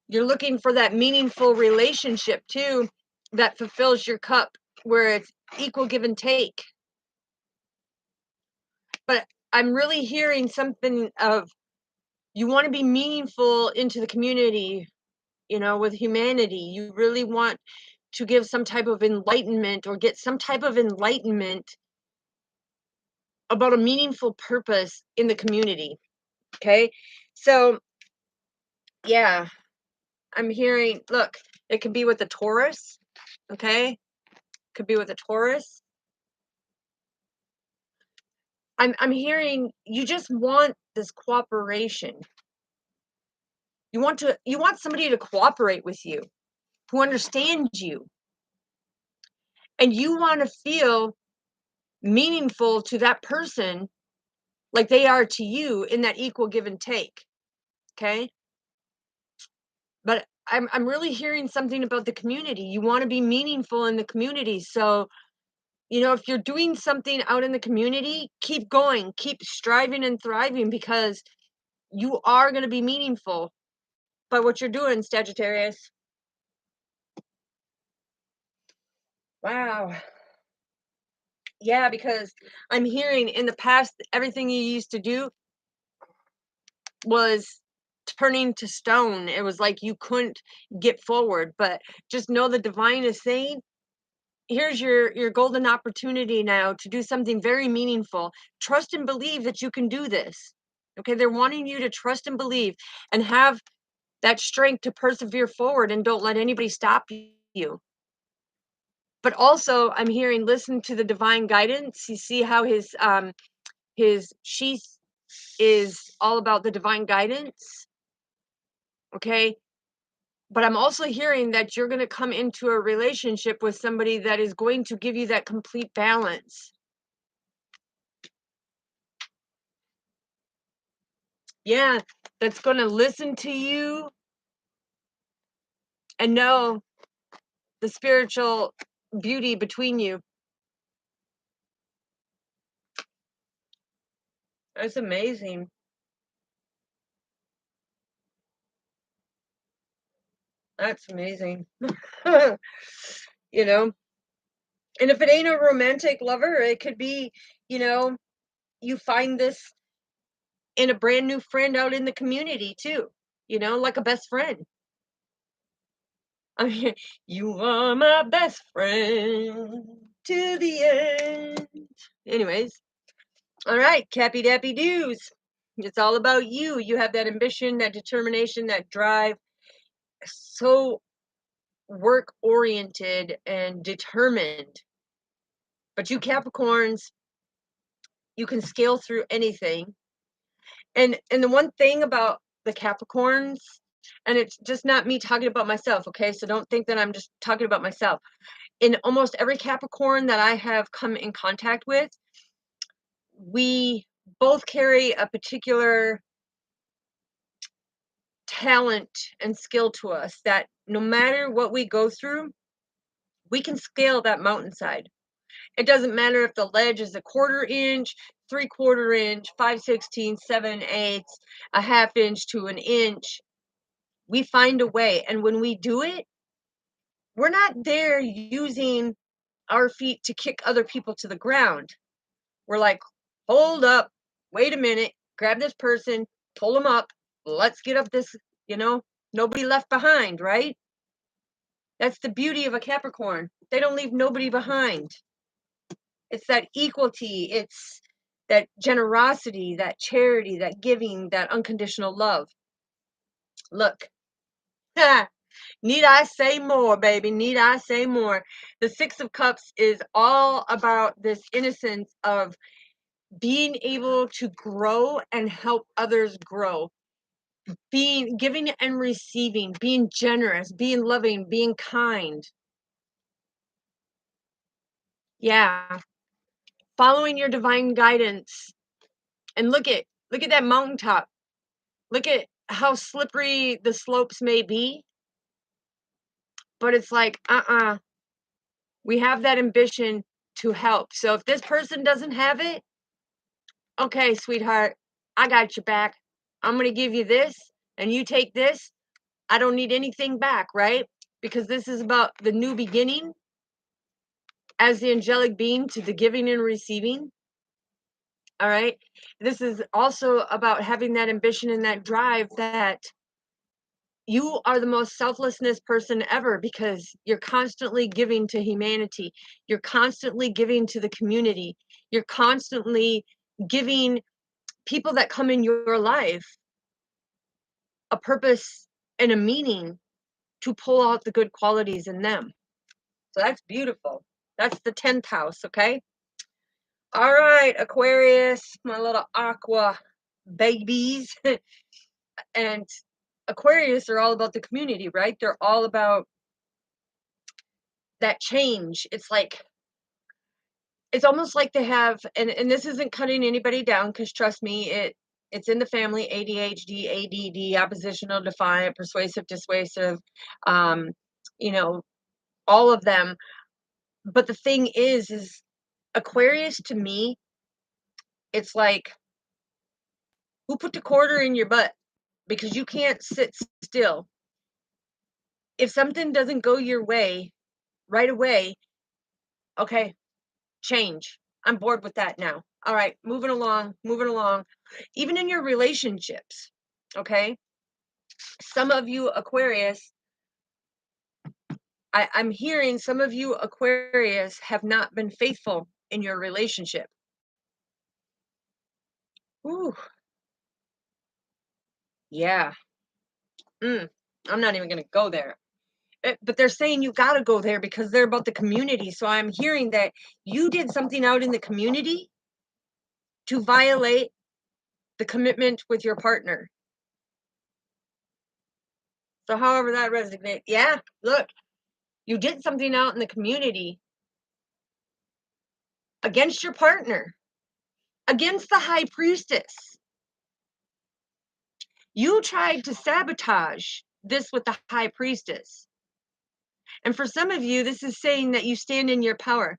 You're looking for that meaningful relationship too that fulfills your cup, where it's equal give and take. But I'm really hearing something of you want to be meaningful into the community, with humanity. You really want to give some type of enlightenment or get some type of enlightenment about a meaningful purpose in the community. Okay. So, yeah, I'm hearing, look, it could be with a Taurus. Okay. Could be with a Taurus. I'm hearing you just want this cooperation. You want somebody to cooperate with you, who understands you, and you want to feel meaningful to that person like they are to you in that equal give and take. Okay? But I'm really hearing something about the community. You want to be meaningful in the community. So, if you're doing something out in the community, keep going, keep striving and thriving, because you are going to be meaningful by what you're doing, Sagittarius. Wow. Yeah, because I'm hearing in the past, everything you used to do was turning to stone. It was like you couldn't get forward. But just know the divine is saying, here's your golden opportunity now to do something very meaningful. Trust and believe that you can do this. Okay, they're wanting you to trust and believe and have that strength to persevere forward, and don't let anybody stop you. But also, I'm hearing listen to the divine guidance. You see how his sheath is all about the divine guidance. Okay, but I'm also hearing that you're going to come into a relationship with somebody that is going to give you that complete balance. Yeah, that's going to listen to you and know the spiritual beauty between you. That's amazing. That's amazing. you know, and if it ain't a romantic lover, it could be, you know, you find this in a brand new friend out in the community too, like a best friend. I mean, you are my best friend to the end. Anyways, all right, Cappy Dappy Doos. It's all about you. You have that ambition, that determination, that drive. So work oriented and determined. But you Capricorns, you can scale through anything. And the one thing about the Capricorns, and it's just not me talking about myself, okay? So don't think that I'm just talking about myself. In almost every Capricorn that I have come in contact with, we both carry a particular talent and skill to us that no matter what we go through, we can scale that mountainside. It doesn't matter if the ledge is a 1/4 inch, 3/4 inch, 5/16, 7/8, a 1/2 inch to an inch. We find a way. And when we do it, we're not there using our feet to kick other people to the ground. We're like, hold up, wait a minute, grab this person, pull them up, let's get up this, you know, nobody left behind, right? That's the beauty of a Capricorn. They don't leave nobody behind. It's that equality, it's that generosity, that charity, that giving, that unconditional love. Look, need I say more, baby? Need I say more? The Six of Cups is all about this innocence of being able to grow and help others grow, being giving and receiving, being generous, being loving, being kind. Yeah, following your divine guidance. And look at that mountaintop. Look at how slippery the slopes may be, but it's like, we have that ambition to help. So if this person doesn't have it, okay, sweetheart, I got your back. I'm going to give you this and you take this. I don't need anything back, right? Because this is about the new beginning as the angelic being to the giving and receiving. All right. This is also about having that ambition and that drive that you are the most selflessness person ever because you're constantly giving to humanity. You're constantly giving to the community. You're constantly giving people that come in your life a purpose and a meaning to pull out the good qualities in them. So that's beautiful. That's the 10th house, okay? All right, Aquarius, my little aqua babies. And Aquarius are all about the community, right? They're all about that change. It's almost like they have, and this isn't cutting anybody down because trust me, it's in the family: ADHD, ADD, oppositional, defiant, persuasive, dissuasive, um, you know, all of them. But the thing is Aquarius to me, it's like, who put the quarter in your butt? Because you can't sit still. If something doesn't go your way right away, okay, change. I'm bored with that now. All right, moving along, moving along. Even in your relationships, okay? Some of you Aquarius, I'm hearing some of you Aquarius have not been faithful in your relationship. Ooh, yeah. I'm not even gonna go there. But they're saying you gotta go there because they're about the community. So I'm hearing that you did something out in the community to violate the commitment with your partner. So however that resonates, yeah, look, you did something out in the community against your partner, against the high priestess. You tried to sabotage this with the high priestess. And for some of you, this is saying that you stand in your power.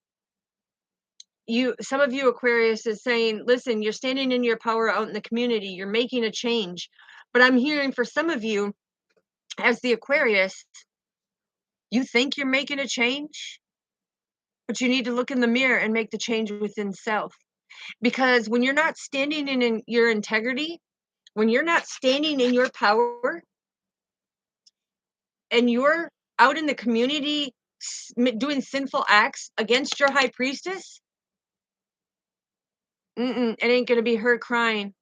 Some of you Aquarius is saying, listen, you're standing in your power out in the community, you're making a change. But I'm hearing for some of you, as the Aquarius, you think you're making a change, but you need to look in the mirror and make the change within self. Because when you're not standing in your integrity, when you're not standing in your power and you're out in the community doing sinful acts against your high priestess, it ain't going to be her crying.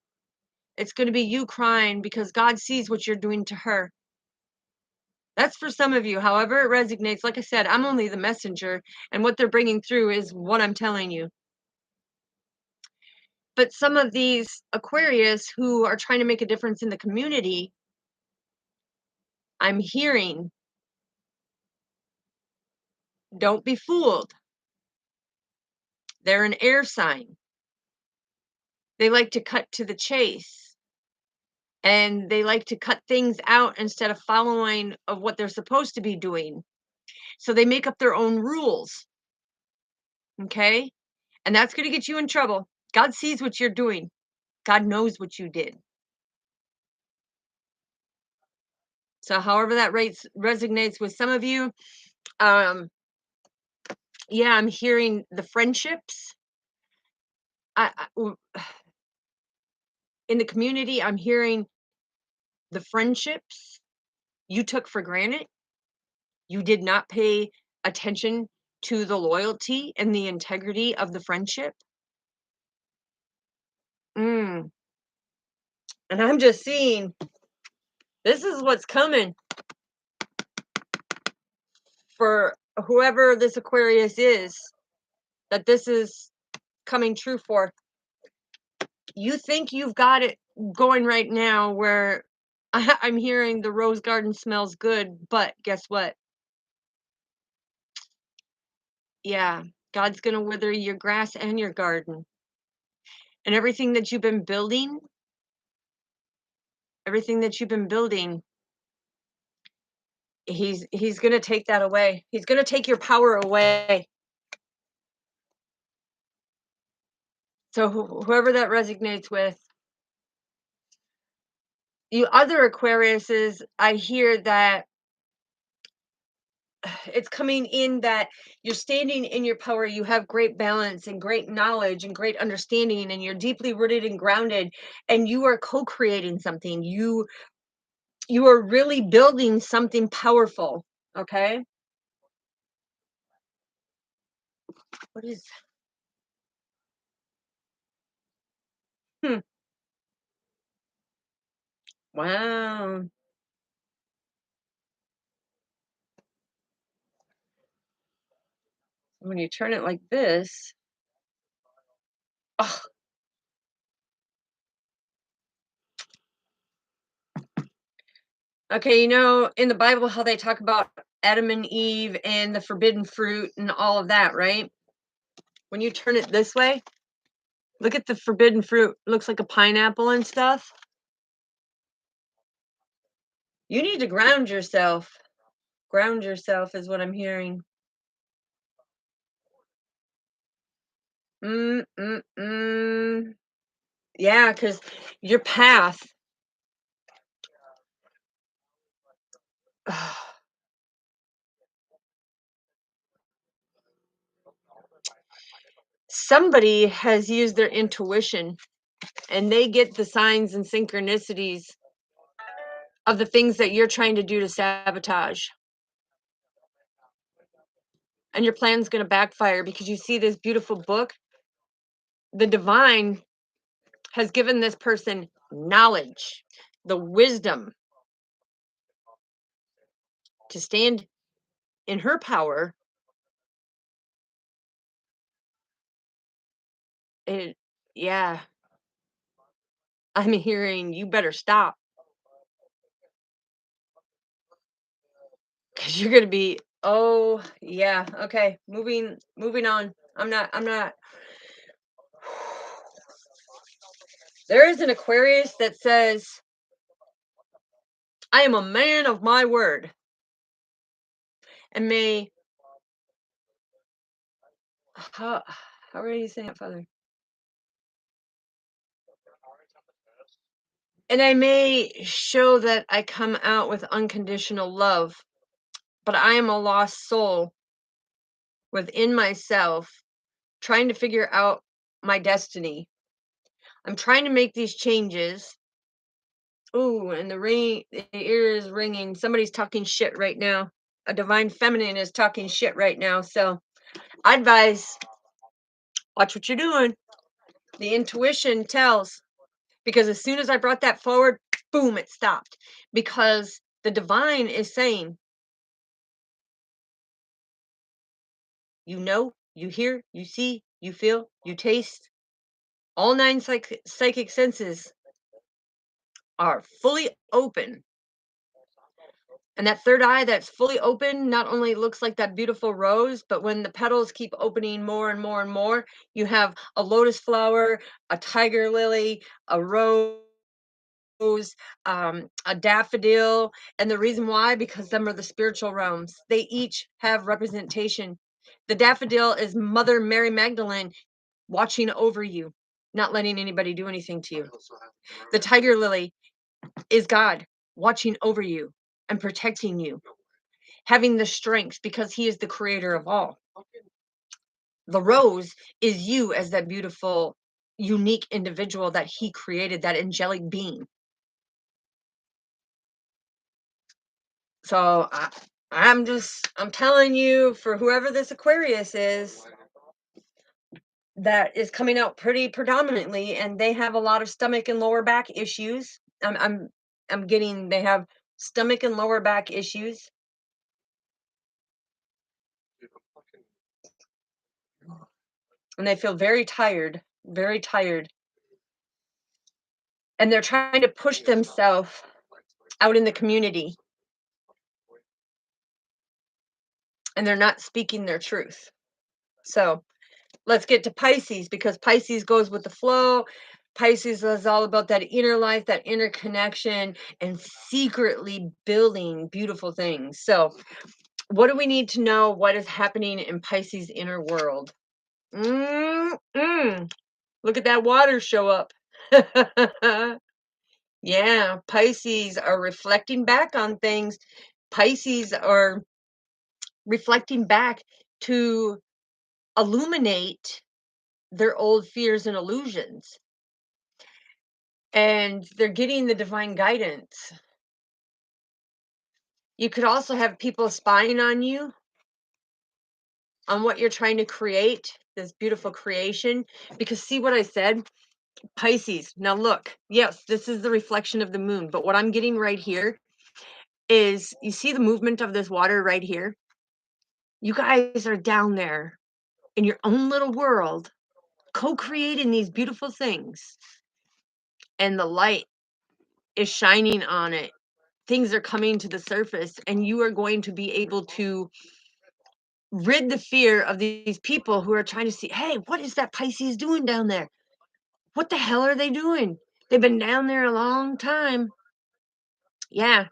It's going to be you crying because God sees what you're doing to her. That's for some of you. However it resonates, like I said, I'm only the messenger, and what they're bringing through is what I'm telling you. But some of these Aquarius who are trying to make a difference in the community, I'm hearing, don't be fooled. They're an air sign. They like to cut to the chase. and they like to cut things out instead of following of what they're supposed to be doing. So they make up their own rules, okay? And that's going to get you in trouble. God sees what you're doing. God knows what you did. So however that resonates with some of you, um yeah, I'm hearing the friendships. In the community, I'm hearing the friendships you took for granted. You did not pay attention to the loyalty and the integrity of the friendship. Mm. And I'm just seeing this is what's coming for whoever this Aquarius is, that this is coming true for. You think you've got it going right now where I'm hearing the rose garden smells good, but guess what? Yeah, God's gonna wither your grass and your garden. And everything that you've been building, he's gonna take that away. He's gonna take your power away. So whoever that resonates with, you other Aquariuses, I hear that it's coming in that you're standing in your power, you have great balance and great knowledge and great understanding, and you're deeply rooted and grounded, and you are co-creating something. You are really building something powerful, okay? What is hmm, wow. When you turn it like this, oh, okay, in the Bible how they talk about Adam and Eve and the forbidden fruit and all of that, right? When you turn it this way, look at the forbidden fruit. Looks like a pineapple and stuff. You need to ground yourself. Ground yourself is what I'm hearing. Mm, mm, mm. Yeah, because your path. Somebody has used their intuition and they get the signs and synchronicities of the things that you're trying to do to sabotage. And your plan's going to backfire because you see this beautiful book. The divine has given this person knowledge, the wisdom to stand in her power. And yeah, I'm hearing you better stop because you're going to be, oh, yeah, okay, moving on. I'm not. There is an Aquarius that says, I am a man of my word. And may, how, how are you saying it, Father? And I may show that I come out with unconditional love, but I am a lost soul within myself trying to figure out my destiny. I'm trying to make these changes. Ooh, and the ear is ringing. Somebody's talking shit right now. A divine feminine is talking shit right now. So I advise, watch what you're doing. The intuition tells, because as soon as I brought that forward, boom, it stopped. Because the divine is saying, you hear, you see, you feel, you taste. All nine psychic senses are fully open. And that third eye that's fully open not only looks like that beautiful rose, but when the petals keep opening more and more and more, you have a lotus flower, a tiger lily, a rose, a daffodil. And the reason why, because them are the spiritual realms. They each have representation. The daffodil is Mother Mary Magdalene watching over you, not letting anybody do anything to I you. also have the The mermaid. tiger lily is God watching over you and protecting you, having the strength because he is the creator of all. Okay. The rose is you as that beautiful, unique individual that he created, that angelic being. So I'm telling you, for whoever this Aquarius is, that is coming out pretty predominantly, and they have a lot of stomach and lower back issues. I'm getting they have stomach and lower back issues, Dude, I'm fucking. and they feel very tired, and they're trying to push themselves out in the community, and they're not speaking their truth. So let's get to Pisces, because Pisces goes with the flow. Pisces is all about that inner life, that inner connection, and secretly building beautiful things. So, what do we need to know? What is happening in Pisces' inner world? Mm-mm. Look at that water show up. Yeah, Pisces are reflecting back on things. Pisces are reflecting back to illuminate their old fears and illusions. And they're getting the divine guidance. You could also have people spying on you, on what you're trying to create, this beautiful creation. Because see what I said? Pisces. Now look, yes, this is the reflection of the moon, but what I'm getting right here is, you see the movement of this water right here? You guys are down there in your own little world, co-creating these beautiful things, and the light is shining on it. Things are coming to the surface, and you are going to be able to rid the fear of these people who are trying to see, hey, what is that Pisces doing down there? What the hell are they doing? They've been down there a long time. Yeah,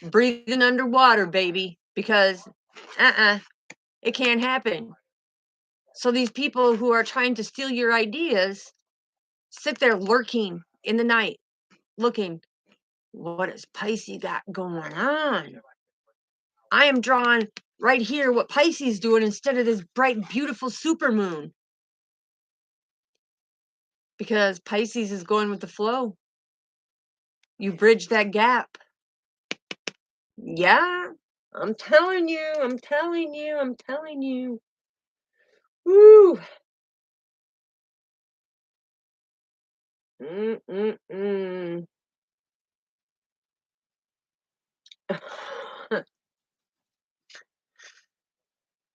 breathing underwater, baby, because it can't happen. So these people who are trying to steal your ideas sit there lurking in the night, looking, what has Pisces got going on? I am drawing right here what Pisces doing instead of this bright, beautiful supermoon. Because Pisces is going with the flow. You bridge that gap. Yeah, I'm telling you, I'm telling you, I'm telling you. Woo! Mm-mm-mm.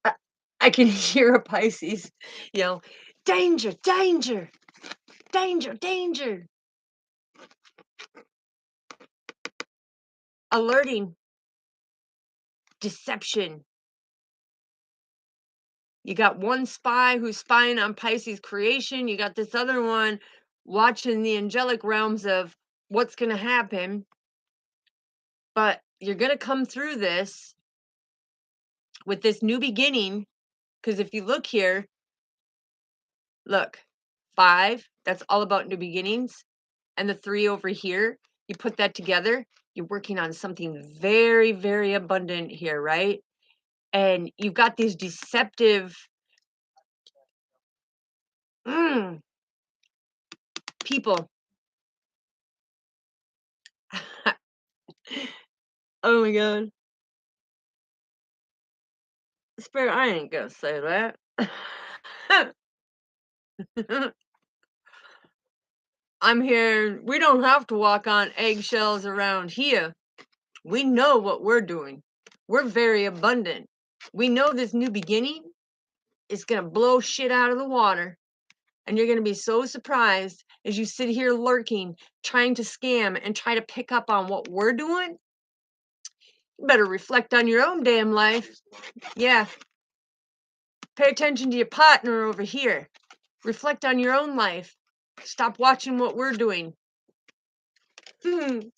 I, I can hear a Pisces yell, danger, danger, danger, danger. Alerting, deception. You got one spy who's spying on Pisces creation. You got this other one watching the angelic realms of what's going to happen. But you're going to come through this with this new beginning. Because if you look here, look, 5, that's all about new beginnings. And the 3 over here, you put that together, you're working on something very, very abundant here, right? And you've got these deceptive people. Oh my God. Spirit, I ain't gonna say that. I'm here. We don't have to walk on eggshells around here. We know what we're doing. We're very abundant. We know this new beginning is gonna blow shit out of the water. And you're gonna be so surprised as you sit here lurking, trying to scam and try to pick up on what we're doing. You better reflect on your own damn life. Yeah. Pay attention to your partner over here. Reflect on your own life. Stop watching what we're doing. And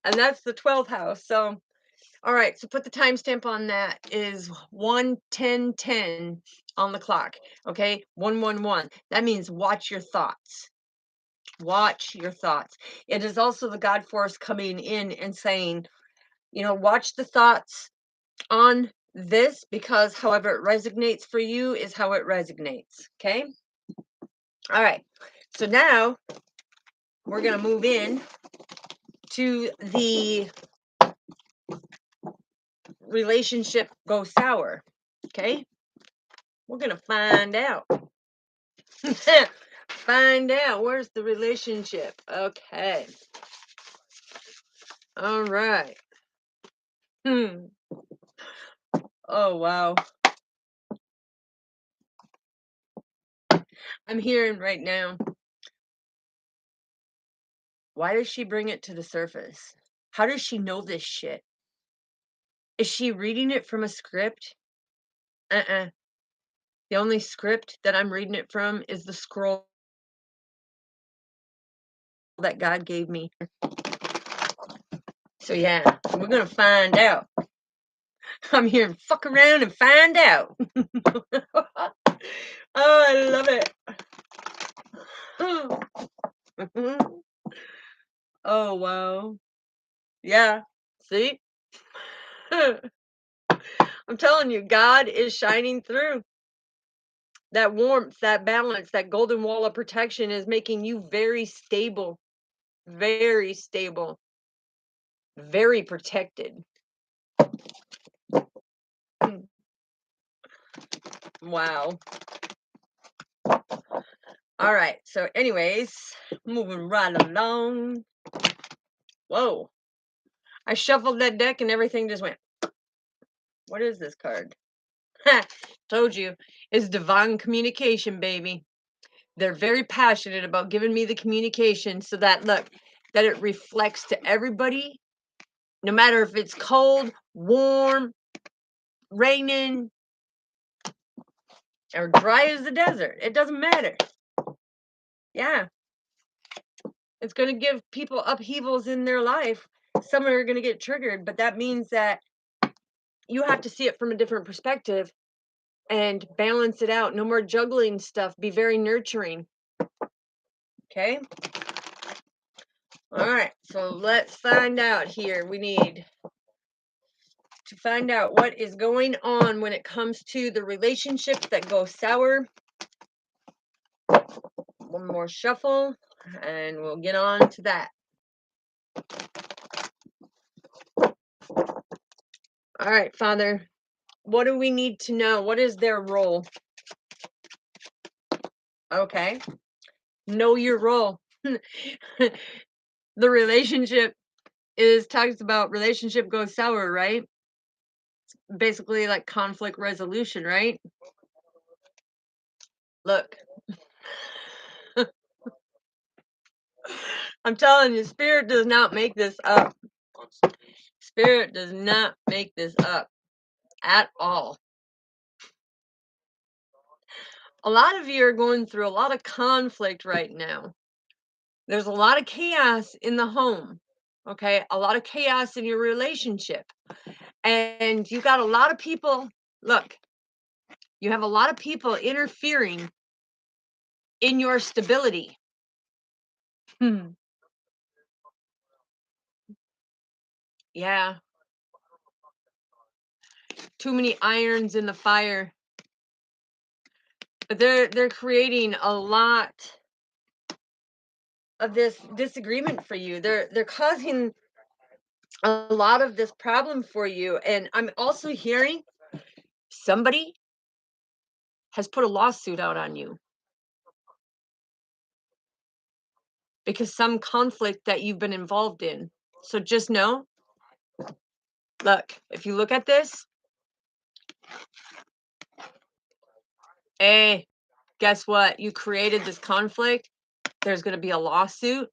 that's the 12th house. So, all right. So put the timestamp on that is 1:10:10 on the clock. Okay. 111. That means watch your thoughts. Watch your thoughts. It is also the God force coming in and saying, watch the thoughts on this because however it resonates for you is how it resonates. Okay. All right. So now we're going to move in to the relationship go sour. Okay. We're going to find out. Find out where's the relationship. Okay. All right. Oh, wow. I'm hearing right now. Why does she bring it to the surface? How does she know this shit? Is she reading it from a script? Uh-uh. The only script that I'm reading it from is the scroll that God gave me. So yeah, we're gonna find out. I'm here to fuck around and find out. Oh, I love it. Oh wow. Yeah. See? I'm telling you, God is shining through. That warmth, that balance, that golden wall of protection is making you very stable, very stable, very protected. Wow. All right. So, anyways, moving right along. Whoa. I shuffled that deck and everything just went. What is this card? Told you. It's divine communication, baby. They're very passionate about giving me the communication so that, look, that it reflects to everybody, no matter if it's cold, warm, raining, or dry as the desert. It doesn't matter. Yeah. It's going to give people upheavals in their life. Some are going to get triggered, but that means that you have to see it from a different perspective and balance it out. No more juggling stuff. Be very nurturing. Okay? All right. So let's find out here. We need to find out what is going on when it comes to the relationships that go sour. One more shuffle and we'll get on to that. All right, Father, what do we need to know? What is their role? Okay. Know your role. The relationship talks about relationship goes sour, right? Basically like conflict resolution, right? Look. I'm telling you, Spirit does not make this up. Spirit does not make this up at all. A lot of you are going through a lot of conflict right now. There's a lot of chaos in the home, okay? A lot of chaos in your relationship. And you got a lot of people, look, you have a lot of people interfering in your stability. Yeah. Too many irons in the fire. But they're creating a lot of this disagreement for you. They're causing a lot of this problem for you. And I'm also hearing somebody has put a lawsuit out on you because some conflict that you've been involved in. So just know, look, if you look at this, hey, guess what? You created this conflict. There's going to be a lawsuit.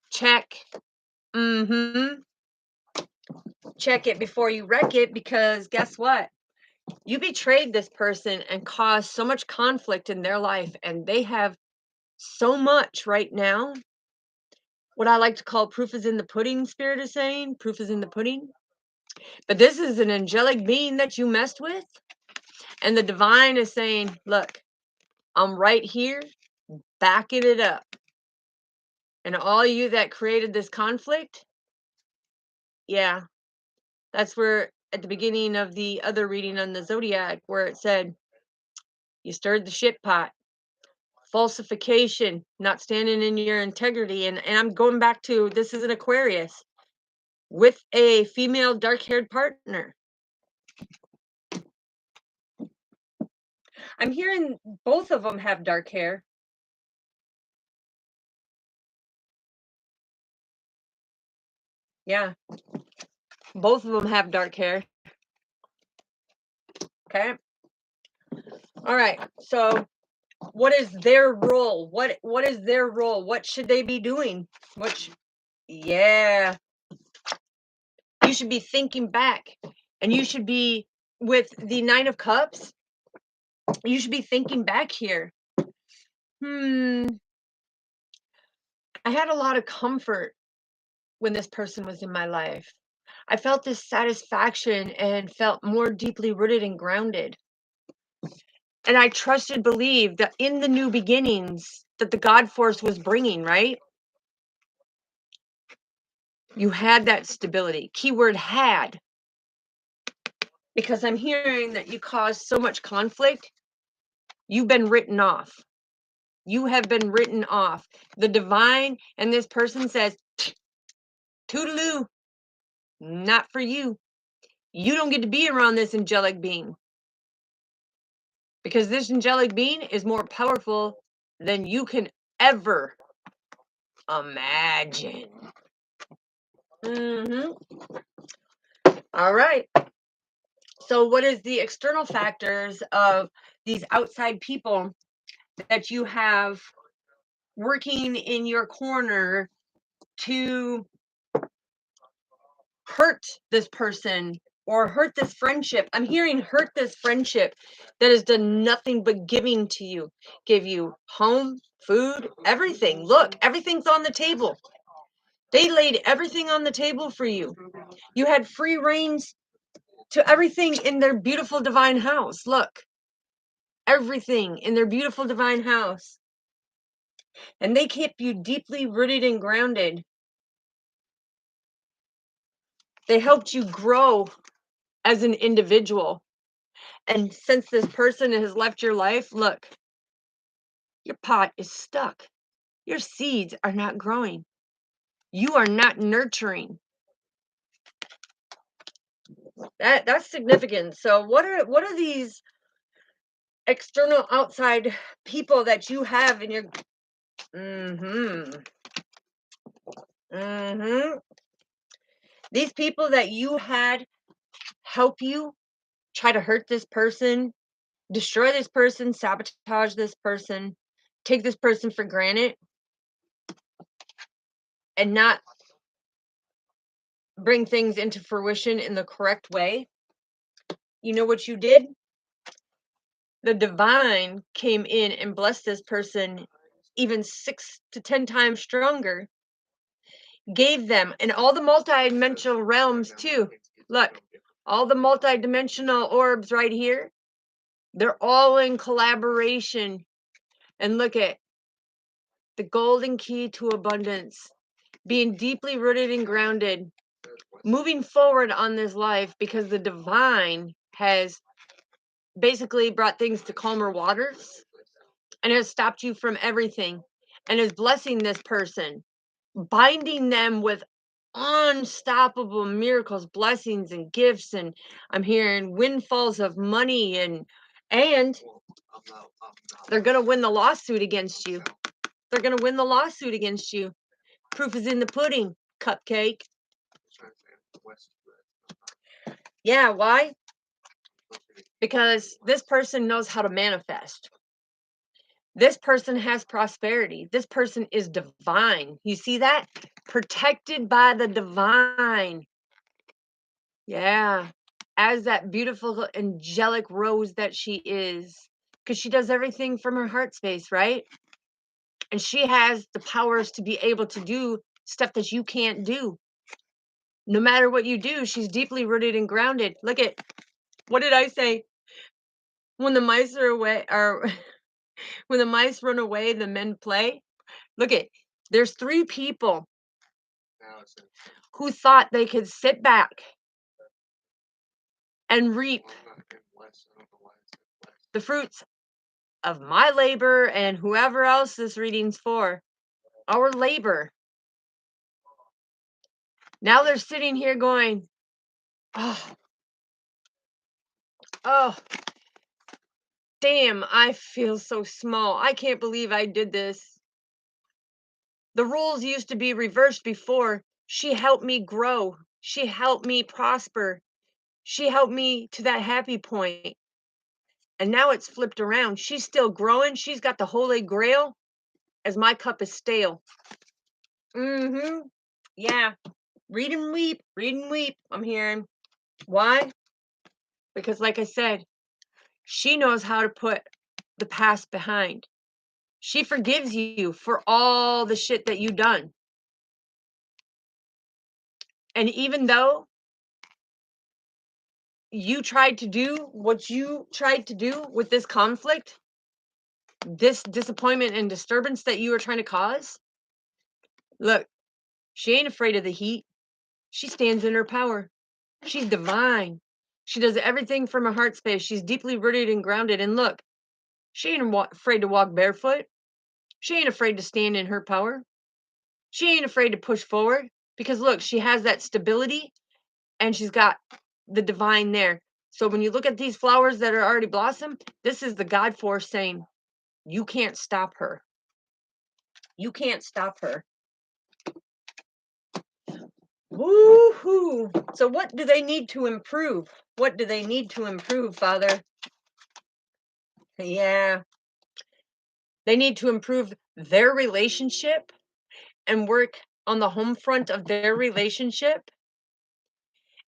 Check. Mm-hmm. Check it before you wreck it because guess what? You betrayed this person and caused so much conflict in their life and they have so much right now what I like to call proof is in the pudding, Spirit is saying. Proof is in the pudding. But this is an angelic being that you messed with. And the divine is saying, look, I'm right here, backing it up. And all you that created this conflict, yeah, that's where at the beginning of the other reading on the Zodiac, where it said, you stirred the shit pot. Falsification, not standing in your integrity. And I'm going back to, this is an Aquarius with a female dark-haired partner. I'm hearing both of them have dark hair. Yeah, both of them have dark hair. Okay. All right. So what is their role? What is their role? What should they be doing? Yeah. You should be thinking back, and you should be with the Nine of Cups. You should be thinking back here. I had a lot of comfort when this person was in my life. I felt this satisfaction and felt more deeply rooted and grounded. And I trusted, believed that in the new beginnings that the God force was bringing, right? You had that stability. Keyword had. Because I'm hearing that you caused so much conflict. You've been written off. You have been written off. The divine and this person says, toodaloo, not for you. You don't get to be around this angelic being. Because this angelic being is more powerful than you can ever imagine. All right. So what is the external factors of these outside people that you have working in your corner to hurt this person or hurt this friendship? I'm hearing hurt this friendship that has done nothing but giving to you. Give you home, food, everything. Look, everything's on the table. They laid everything on the table for you. You had free reins to everything in their beautiful divine house. Look, everything in their beautiful divine house. And they kept you deeply rooted and grounded. They helped you grow as an individual. And since this person has left your life, look, your pot is stuck. Your seeds are not growing. You are not nurturing. That's significant. So what are these external outside people that you have in your these people that you had help you try to hurt this person, destroy this person, sabotage this person, take this person for granted, and not bring things into fruition in the correct way. You know what you did? The divine came in and blessed this person even 6 to 10 times stronger, gave them, and all the multi-dimensional realms too. Look, all the multi-dimensional orbs right here, they're all in collaboration. And look at the golden key to abundance, being deeply rooted and grounded, moving forward on this life because the divine has basically brought things to calmer waters and has stopped you from everything and is blessing this person, binding them with unstoppable miracles, blessings, and gifts. And I'm hearing windfalls of money, and they're going to win the lawsuit against you. They're going to win the lawsuit against you. Proof is in the pudding, cupcake. Yeah, why? Because this person knows how to manifest. This person has prosperity. This person is divine. You see that? Protected by the divine. Yeah. As that beautiful angelic rose that she is. Because she does everything from her heart space, right? And she has the powers to be able to do stuff that you can't do. No matter what you do, she's deeply rooted and grounded. Look at, what did I say? When the mice are away, or when the mice run away, the men play. Look at, there's 3 people Now it's in who thought they could sit back and reap I'm not in West. I don't know why it's in West. the fruits of my labor and whoever else this reading's for. Our labor. Now they're sitting here going, oh, oh, damn, I feel so small. I can't believe I did this. The roles used to be reversed before. She helped me grow. She helped me prosper. She helped me to that happy point. And now it's flipped around. She's still growing. She's got the Holy Grail as my cup is stale. Mm-hmm. Yeah. Read and weep. Read and weep. I'm hearing. Why? Because like I said, she knows how to put the past behind. She forgives you for all the shit that you done. And even though you tried to do what you tried to do with this conflict, this disappointment and disturbance that you were trying to cause, look, she ain't afraid of the heat. She stands in her power. She's divine. She does everything from her heart space. She's deeply rooted and grounded. And look, she ain't afraid to walk barefoot. She ain't afraid to stand in her power. She ain't afraid to push forward because look, she has that stability and she's got the divine there. So when you look at these flowers that are already blossomed, this is the God force saying, you can't stop her. You can't stop her. Woo-hoo. So what do they need to improve? What do they need to improve, Father? Yeah. They need to improve their relationship and work on the home front of their relationship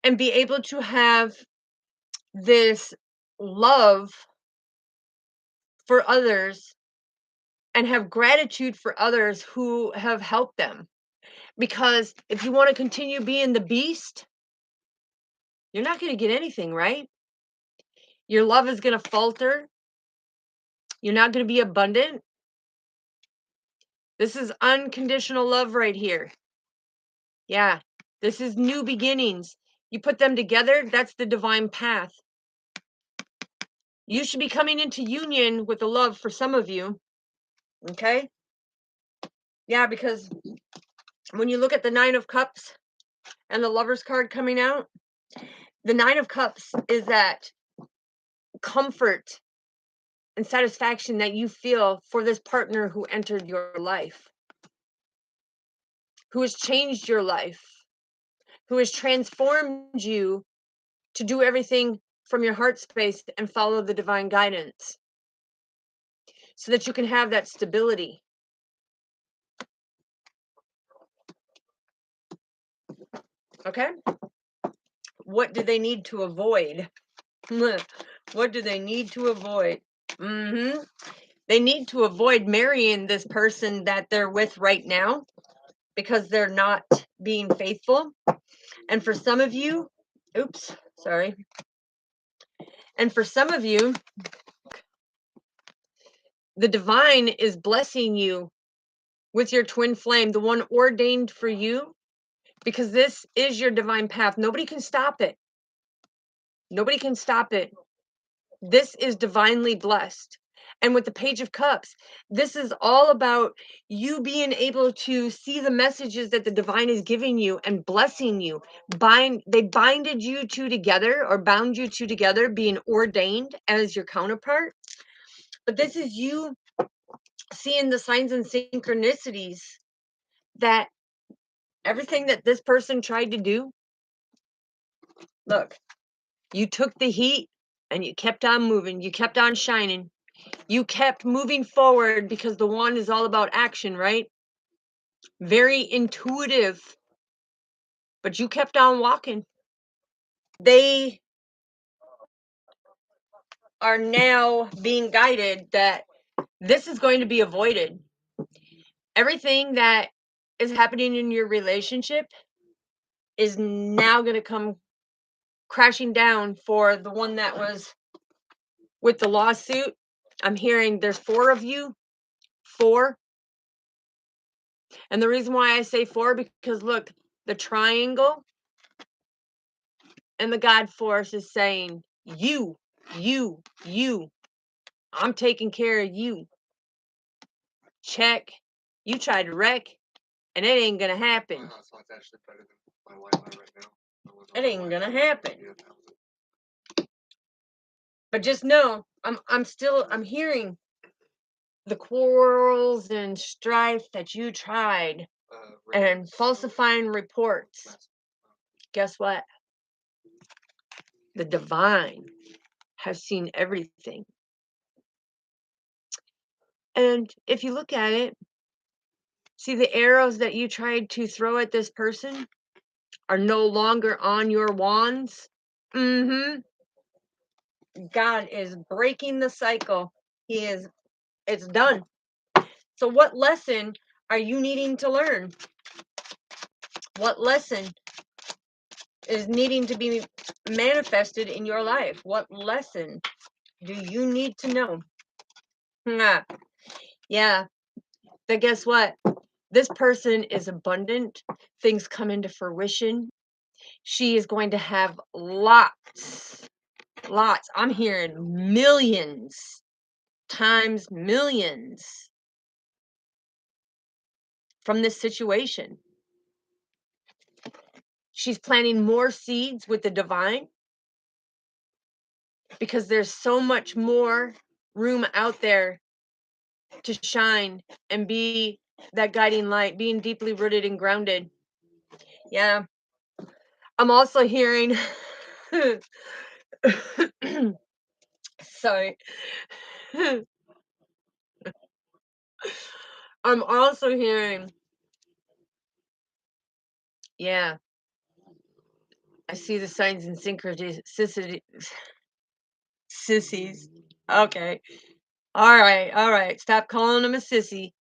and be able to have this love for others and have gratitude for others who have helped them. Because if you want to continue being the beast, you're not going to get anything, right? Your love is going to falter. You're not going to be abundant. This is unconditional love right here. Yeah, this is new beginnings. You put them together, that's the divine path. You should be coming into union with the love for some of you. Okay? Yeah, because when you look at the 9 of Cups and the Lover's card coming out, the 9 of Cups is that comfort and satisfaction that you feel for this partner who entered your life, who has changed your life, who has transformed you to do everything from your heart space and follow the divine guidance so that you can have that stability. Okay? What do they need to avoid? What do they need to avoid? They need to avoid marrying this person that they're with right now because they're not being faithful. And for some of you, oops, sorry. And for some of you, the divine is blessing you with your twin flame, the one ordained for you, because this is your divine path. Nobody can stop it. Nobody can stop it. This is divinely blessed. And with the Page of Cups, this is all about you being able to see the messages that the divine is giving you and blessing you. They binded you two together or bound you two together, being ordained as your counterpart. But this is you seeing the signs and synchronicities that everything that this person tried to do, look, you took the heat and you kept on moving. You kept on shining. You kept moving forward because the wand is all about action, right? Very intuitive, but you kept on walking. They are now being guided that this is going to be avoided. Everything that is happening in your relationship is now going to come crashing down for the one that was with the lawsuit. I'm hearing there's 4 of you. 4. And the reason why I say 4, because look, the triangle and the God force is saying, you, I'm taking care of you. Check. You tried to wreck, and it ain't gonna happen. So it's actually better than my Wi-Fi right now. It ain't gonna happen. Yeah, But just know, I'm hearing the quarrels and strife that you tried and falsifying reports. Guess what? The divine has seen everything. And if you look at it, see the arrows that you tried to throw at this person are no longer on your wands. God is breaking the cycle. It's done. So what lesson are you needing to learn? What lesson is needing to be manifested in your life? What lesson do you need to know? Yeah. But guess what? This person is abundant. Things come into fruition. She is going to have lots. I'm hearing millions times millions from this situation. She's planting more seeds with the divine because there's so much more room out there to shine and be that guiding light, being deeply rooted and grounded. Yeah. I'm also hearing sorry. I'm also hearing, yeah, I see the signs and synchronicities. Sissies. Okay. All right. Stop calling them a sissy.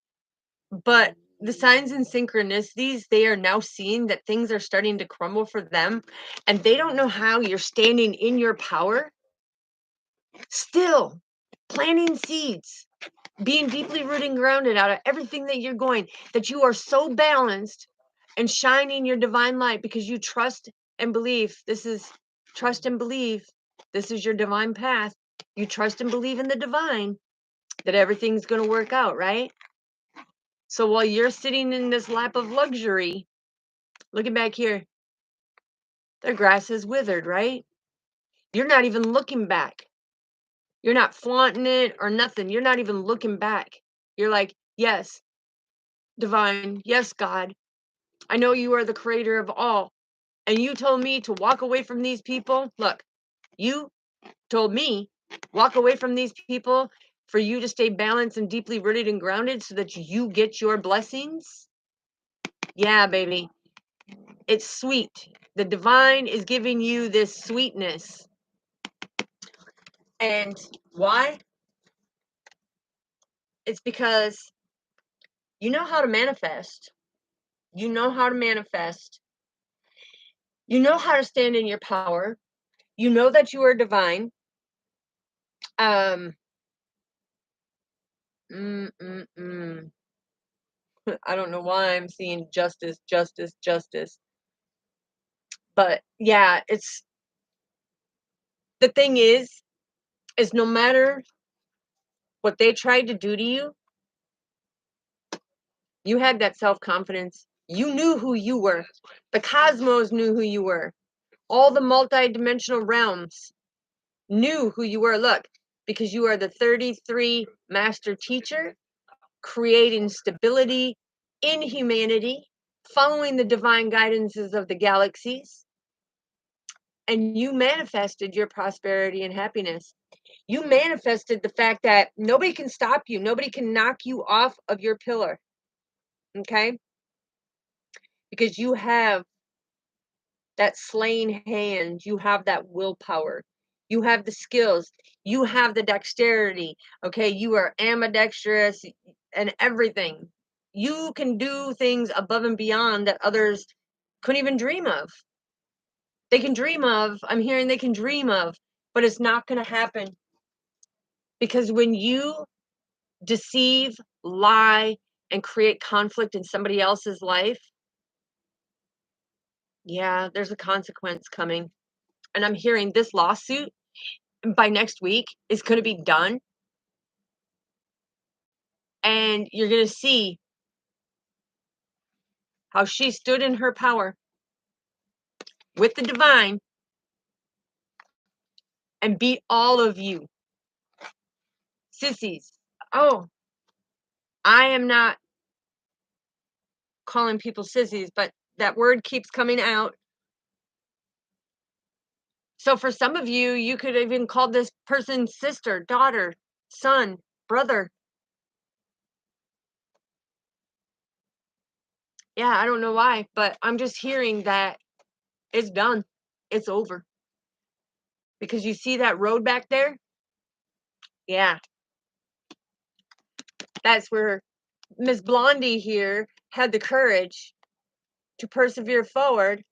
But the signs and synchronicities, they are now seeing that things are starting to crumble for them, and they don't know how you're standing in your power, still planting seeds, being deeply rooted and grounded out of everything that you're going, that you are so balanced and shining your divine light because you trust and believe. Trust and believe. This is your divine path. You trust and believe in the divine that everything's going to work out, right? So while you're sitting in this lap of luxury, looking back here, the grass is withered, right? You're not even looking back. You're not flaunting it or nothing. You're not even looking back. You're like, yes, divine. Yes, God. I know you are the creator of all. And you told me to walk away from these people. Look, you told me walk away from these people for you to stay balanced and deeply rooted and grounded so that you get your blessings. Yeah, baby. It's sweet. The divine is giving you this sweetness. And why? It's because you know how to manifest. You know how to manifest. You know how to stand in your power. You know that you are divine. Um, mm, mm, mm. I don't know why I'm seeing justice. But yeah, it's the thing is no matter what they tried to do to you, you had that self-confidence. You knew who you were. The cosmos knew who you were. All the multi-dimensional realms knew who you were. Look, because you are the 33 master teacher, creating stability in humanity, following the divine guidances of the galaxies, and you manifested your prosperity and happiness. You manifested the fact that nobody can stop you, nobody can knock you off of your pillar, okay? Because you have that slaying hand, you have that willpower, you have the skills, you have the dexterity, okay? You are ambidextrous and everything. You can do things above and beyond that others couldn't even dream of. They can dream of, I'm hearing they can dream of, but it's not going to happen. Because when you deceive, lie, and create conflict in somebody else's life, yeah, there's a consequence coming. And I'm hearing this lawsuit by next week is going to be done. And you're going to see how she stood in her power with the divine and beat all of you sissies. Oh, I am not calling people sissies, but that word keeps coming out. So for some of you, you could even call this person sister, daughter, son, brother. Yeah, I don't know why, but I'm just hearing that it's done. It's over. Because you see that road back there? Yeah. That's where Miss Blondie here had the courage to persevere forward,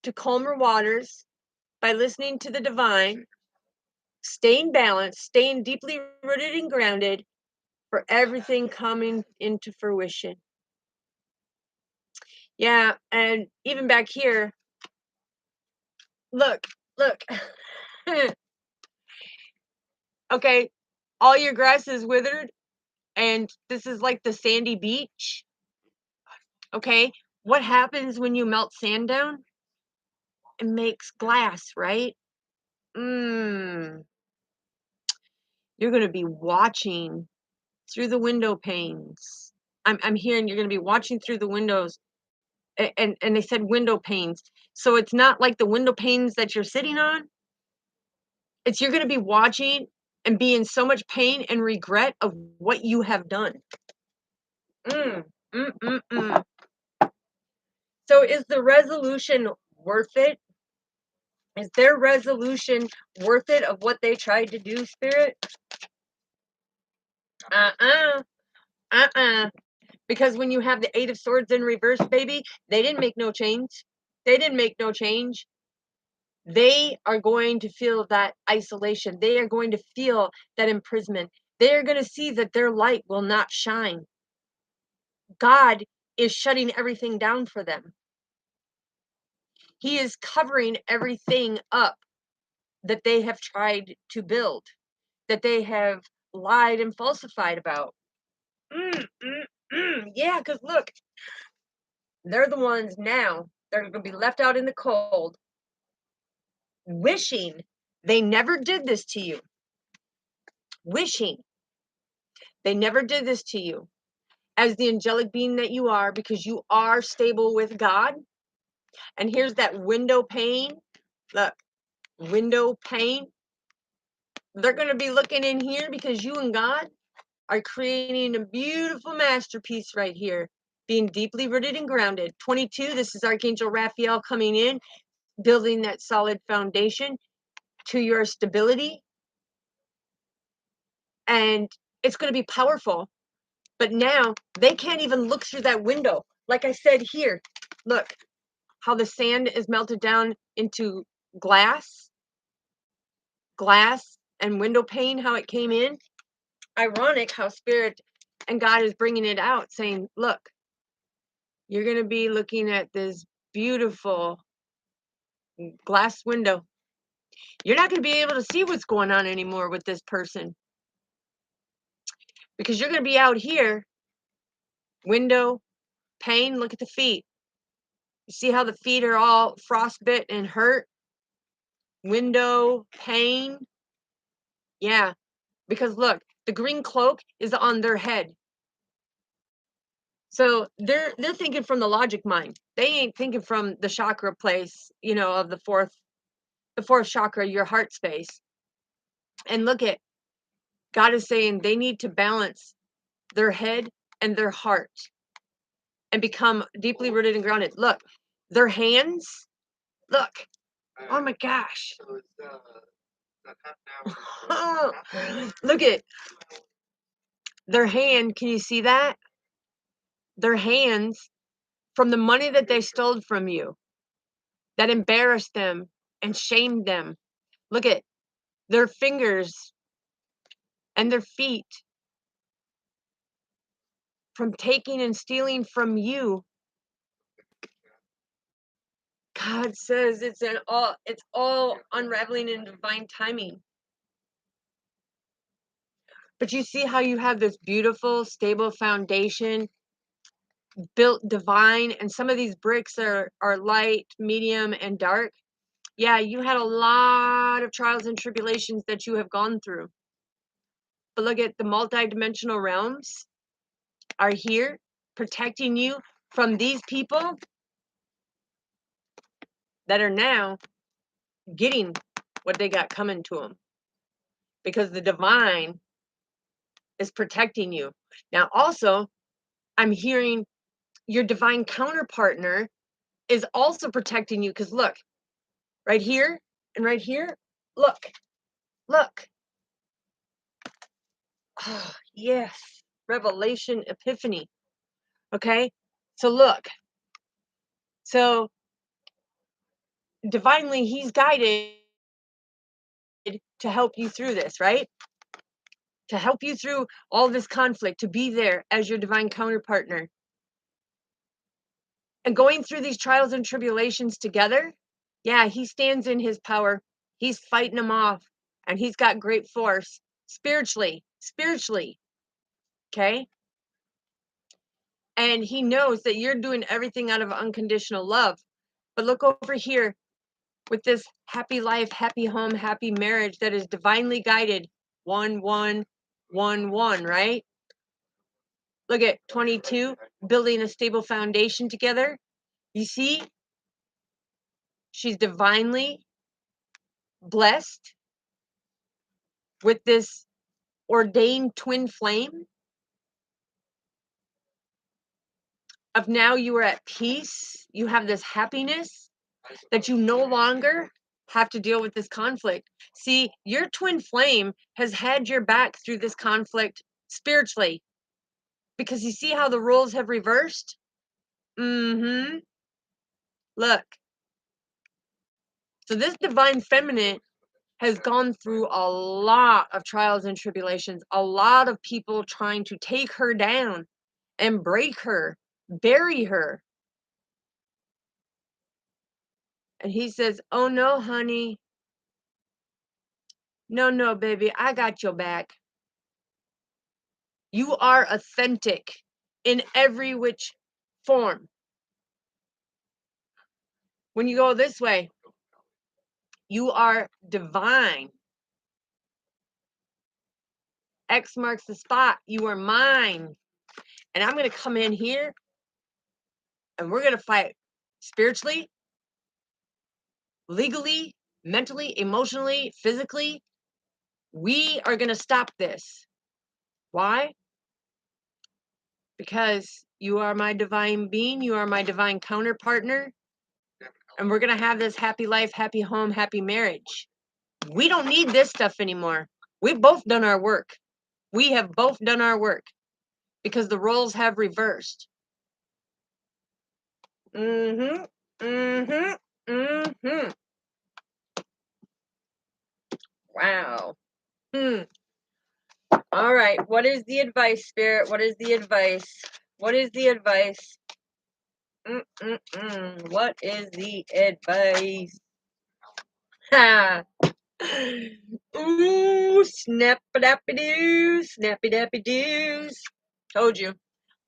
to calmer waters by listening to the divine, staying balanced, staying deeply rooted and grounded for everything coming into fruition. Yeah, and even back here, look, look. Okay, all your grass is withered, and this is like the sandy beach. Okay, what happens when you melt sand down? It makes glass, right? You're gonna be watching through the window panes. I'm hearing you're gonna be watching through the windows, and they said window panes. So it's not like the window panes that you're sitting on. It's you're gonna be watching and be in so much pain and regret of what you have done. Mm, mm, mm, mm. So is the resolution worth it? Is their resolution worth it of what they tried to do, Spirit? Uh-uh. Uh-uh. Because when you have the Eight of Swords in reverse, baby, they didn't make no change. They didn't make no change. They are going to feel that isolation. They are going to feel that imprisonment. They are going to see that their light will not shine. God is shutting everything down for them. He is covering everything up that they have tried to build, that they have lied and falsified about. Yeah, because look, they're the ones now, they're going to be left out in the cold, wishing they never did this to you. Wishing they never did this to you. As the angelic being that you are, because you are stable with God. And here's that window pane. Look, window pane. They're going to be looking in here because you and God are creating a beautiful masterpiece right here, being deeply rooted and grounded. 22, this is Archangel Raphael coming in, building that solid foundation to your stability. And it's going to be powerful. But now they can't even look through that window. Like I said here, look how the sand is melted down into glass, glass and window pane, how it came in. Ironic how Spirit and God is bringing it out, saying, look, you're going to be looking at this beautiful glass window. You're not going to be able to see what's going on anymore with this person because you're going to be out here, window, pane. Look at the feet. You see how the feet are all frostbit and hurt? Window, pane. Yeah, because look, the green cloak is on their head. So they're thinking from the logic mind. They ain't thinking from the chakra place, of the fourth chakra, your heart space. And look at God is saying they need to balance their head and their heart and become deeply rooted and grounded. Look, their hands, look. Oh my gosh. So it's that half an hour. Look at their hand. Can you see that? their hands from the money that they stole from you, that embarrassed them and shamed them. Look at their fingers and their feet from taking and stealing from you. God says it's all unraveling in divine timing. But you see how you have this beautiful, stable foundation built divine, and some of these bricks are light, medium, and dark. Yeah, you had a lot of trials and tribulations that you have gone through. But look at the multidimensional realms are here protecting you from these people that are now getting what they got coming to them, because the divine is protecting you. Now, also, I'm hearing your divine counterpartner is also protecting you, because look, right here and right here, look. Oh, yes, revelation, epiphany. Okay, so look, so divinely, he's guided to help you through this, right? To help you through all this conflict, to be there as your divine counterpartner. And going through these trials and tribulations together, yeah, he stands in his power. He's fighting them off, and he's got great force spiritually, okay? And he knows that you're doing everything out of unconditional love. But look over here with this happy life, happy home, happy marriage that is divinely guided. 1, 1, 1, 1, right? Look at 22, building a stable foundation together. You see, she's divinely blessed with this ordained twin flame of now you are at peace. You have this happiness that you no longer have to deal with this conflict. See, your twin flame has had your back through this conflict spiritually, because you see how the roles have reversed? Mm-hmm. Look. So this divine feminine has gone through a lot of trials and tribulations, a lot of people trying to take her down and break her, bury her. And he says, "Oh no, honey. No, baby, I got your back. You are authentic in every which form. When you go this way, you are divine. X marks the spot. You are mine. And I'm going to come in here and we're going to fight spiritually, legally, mentally, emotionally, physically. We are going to stop this. Why? Because you are my divine being. You are my divine counterpartner. And we're going to have this happy life, happy home, happy marriage. We don't need this stuff anymore. We've both done our work. We have both done our work because the roles have reversed. Mm-hmm. Mm-hmm. Mm-hmm. Wow. All right. What is the advice, Spirit? What is the advice? What is the advice? What is the advice? Ha! Ooh, snap-a-dappy-doo, snappy-dappy-doos. Told you.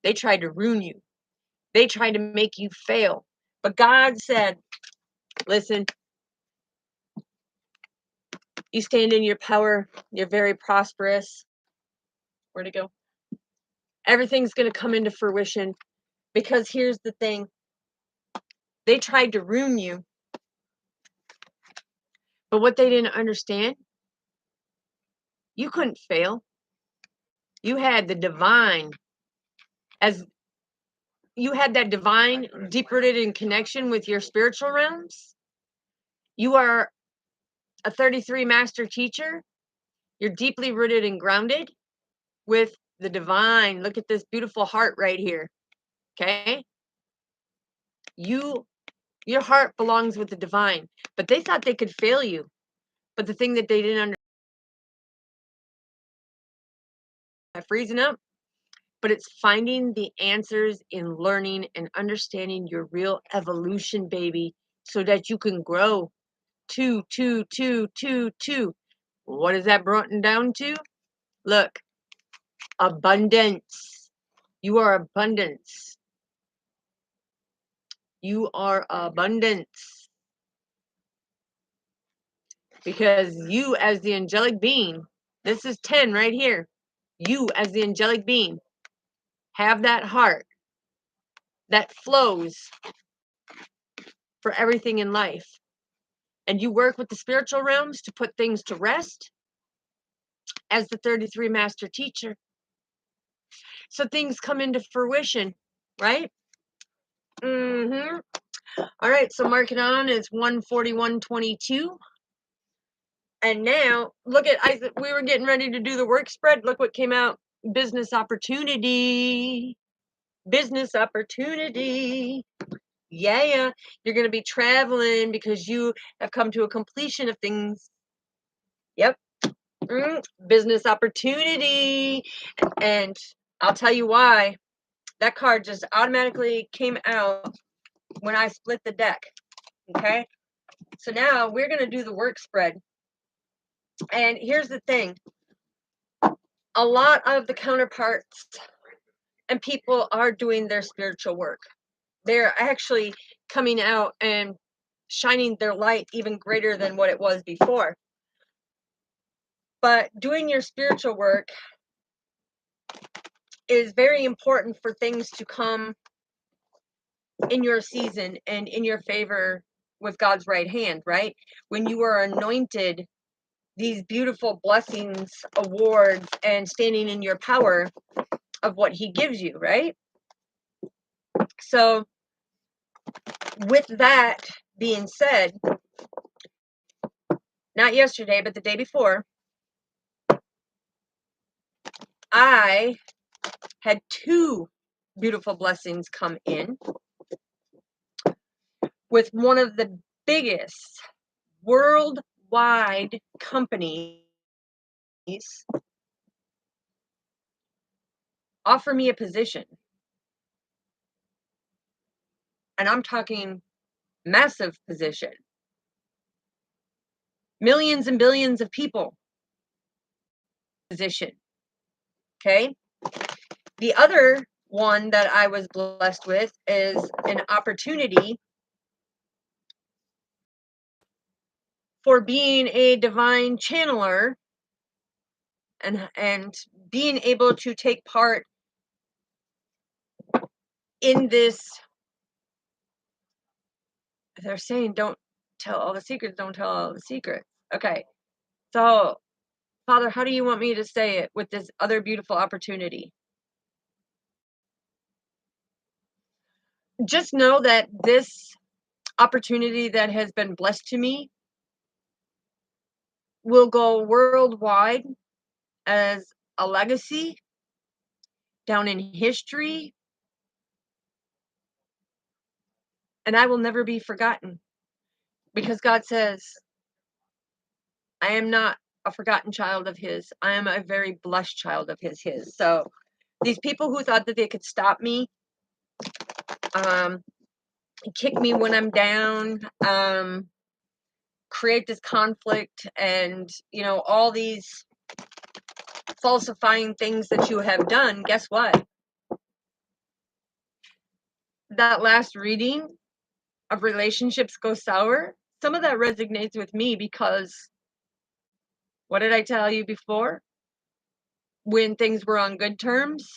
They tried to ruin you. They tried to make you fail. But God said, listen, you stand in your power. You're very prosperous. Where'd it go? Everything's going to come into fruition, because here's the thing. They tried to ruin you. But what they didn't understand, you couldn't fail. You had the divine, as you had that divine deep rooted in connection with your spiritual realms. You are a 33 master teacher. You're deeply rooted and grounded with the divine. Look at this beautiful heart right here. Okay? Your heart belongs with the divine. But they thought they could fail you. But the thing that they didn't understand, freezing up, but it's finding the answers in learning and understanding your real evolution, baby, so that you can grow. Two, two, two, two, two. What is that brought down to? Look, abundance. You are abundance. You are abundance. Because you, as the angelic being, this is 10 right here. You, as the angelic being, have that heart that flows for everything in life. And you work with the spiritual realms to put things to rest as the 33 master teacher. So things come into fruition, right? Mm-hmm. All right, so mark it on is 141.22. And now, look at, we were getting ready to do the work spread. Look what came out. Business opportunity. Business opportunity. Yeah, you're going to be traveling because you have come to a completion of things. Yep. Business opportunity. And I'll tell you why. That card just automatically came out when I split the deck. Okay? So now we're going to do the work spread. And here's the thing. A lot of the counterparts and people are doing their spiritual work. They're actually coming out and shining their light even greater than what it was before. But doing your spiritual work is very important for things to come in your season and in your favor with God's right hand, right? When you are anointed, these beautiful blessings, awards, and standing in your power of what He gives you, right? So, with that being said, not yesterday, but the day before, I had two beautiful blessings come in with one of the biggest worldwide companies offer me a position. And I'm talking massive position. Millions and billions of people position. Okay? The other one that I was blessed with is an opportunity for being a divine channeler and being able to take part in this. They're saying don't tell all the secrets, don't tell all the secrets. Okay. So, Father, how do you want me to say it with this other beautiful opportunity? Just know that this opportunity that has been blessed to me will go worldwide as a legacy down in history, and I will never be forgotten because God says, I am not a forgotten child of His. I am a very blessed child of His. So these people who thought that they could stop me, kick me when I'm down, create this conflict, and all these falsifying things that you have done, guess what? That last reading of relationships go sour, some of that resonates with me because what did I tell you before? When things were on good terms,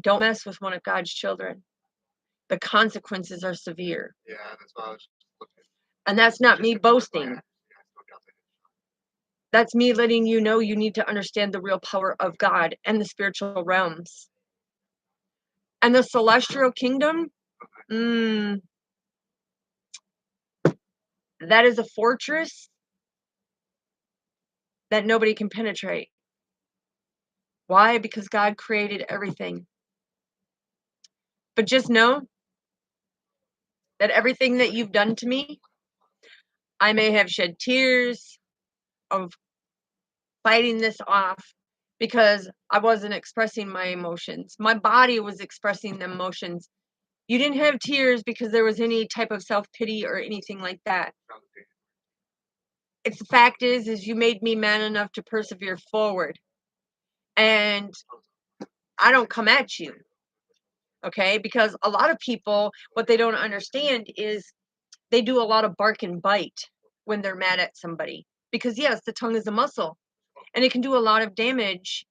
don't mess with one of God's children. The consequences are severe. Yeah, that's why I was looking. And that's not me boasting. Yeah, I still got that. That's me letting you know you need to understand the real power of God and the spiritual realms. And the celestial kingdom, that is a fortress that nobody can penetrate. Why? Because God created everything. But just know that everything that you've done to me, I may have shed tears of fighting this off because I wasn't expressing my emotions. My body was expressing the emotions. You didn't have tears because there was any type of self-pity or anything like that. It's the fact is you made me man enough to persevere forward. And I don't come at you, okay? Because a lot of people, what they don't understand is they do a lot of bark and bite when they're mad at somebody. Because yes, the tongue is a muscle and it can do a lot of damage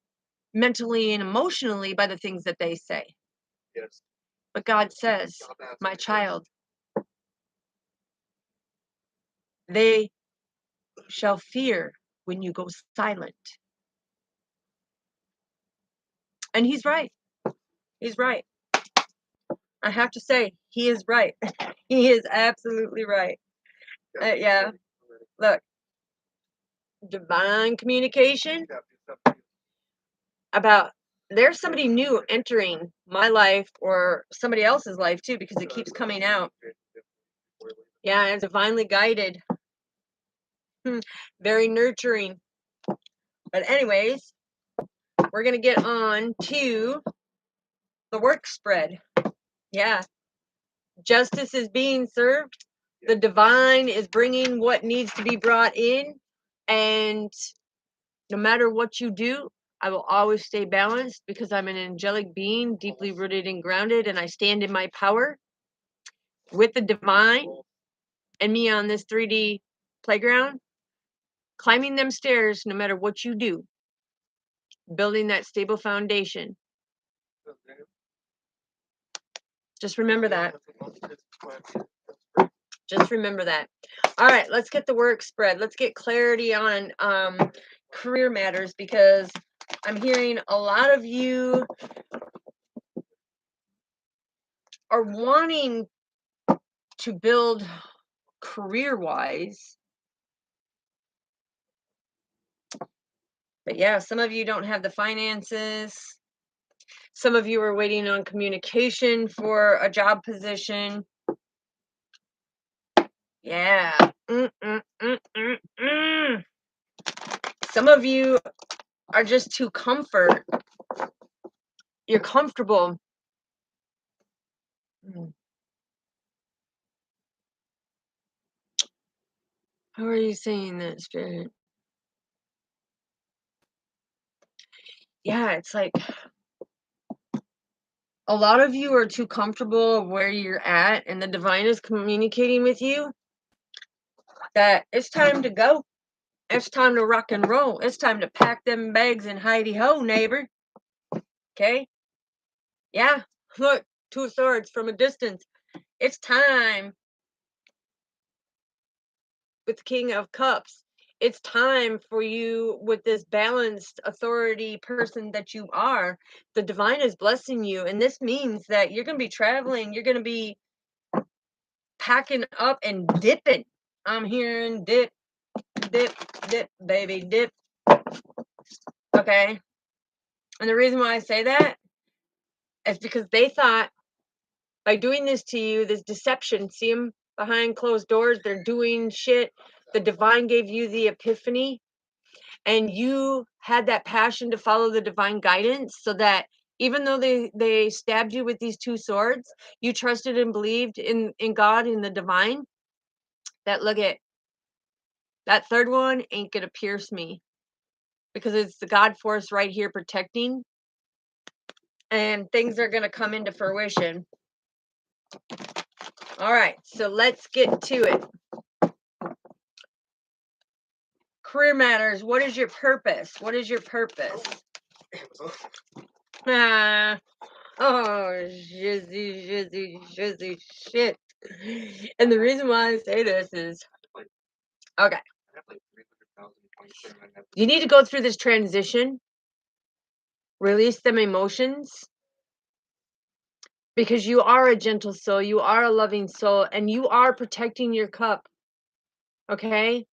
mentally and emotionally by the things that they say. Yes. But God says, my child, they shall fear when you go silent. And he's right. He's right. I have to say, he is right. He is absolutely right. Yeah. Look, divine communication about there's somebody new entering my life or somebody else's life too, because it keeps coming out. Yeah, it's divinely guided. Very nurturing. But anyways, we're going to get on to the work spread. Yeah. Justice is being served. The divine is bringing what needs to be brought in. And no matter what you do, I will always stay balanced because I'm an angelic being, deeply rooted and grounded, and I stand in my power with the divine and me on this 3D playground, climbing them stairs no matter what you do, building that stable foundation. Just remember that. Just remember that. All right, let's get the work spread. Let's get clarity on career matters because I'm hearing a lot of you are wanting to build career-wise. But yeah, some of you don't have the finances. Some of you are waiting on communication for a job position. Yeah. Some of you are just too comfort. You're comfortable. How are you saying that, Spirit? Yeah, it's like a lot of you are too comfortable of where you're at, and the divine is communicating with you that it's time to go. It's time to rock and roll. It's time to pack them bags and hidey ho, neighbor. Okay? Yeah, look, 2 swords from a distance. It's time with the King of Cups. It's time for you with this balanced authority person that you are. The divine is blessing you, and this means that you're going to be traveling. You're going to be packing up and dipping. I'm hearing dip, dip, dip, baby, dip. Okay? And the reason why I say that is because they thought by doing this to you, this deception, see them behind closed doors, they're doing shit. The divine gave you the epiphany, and you had that passion to follow the divine guidance so that even though they stabbed you with these 2 swords, you trusted and believed in God, in the divine, that look at that 3rd one ain't gonna pierce me because it's the God force right here protecting, and things are gonna come into fruition. All right, so let's get to it. Career matters. What is your purpose? What is your purpose? Ah, oh, shizzy, shit. And the reason why I say this is, okay, you need to go through this transition, release them emotions, because you are a gentle soul, you are a loving soul, and you are protecting your cup, okay?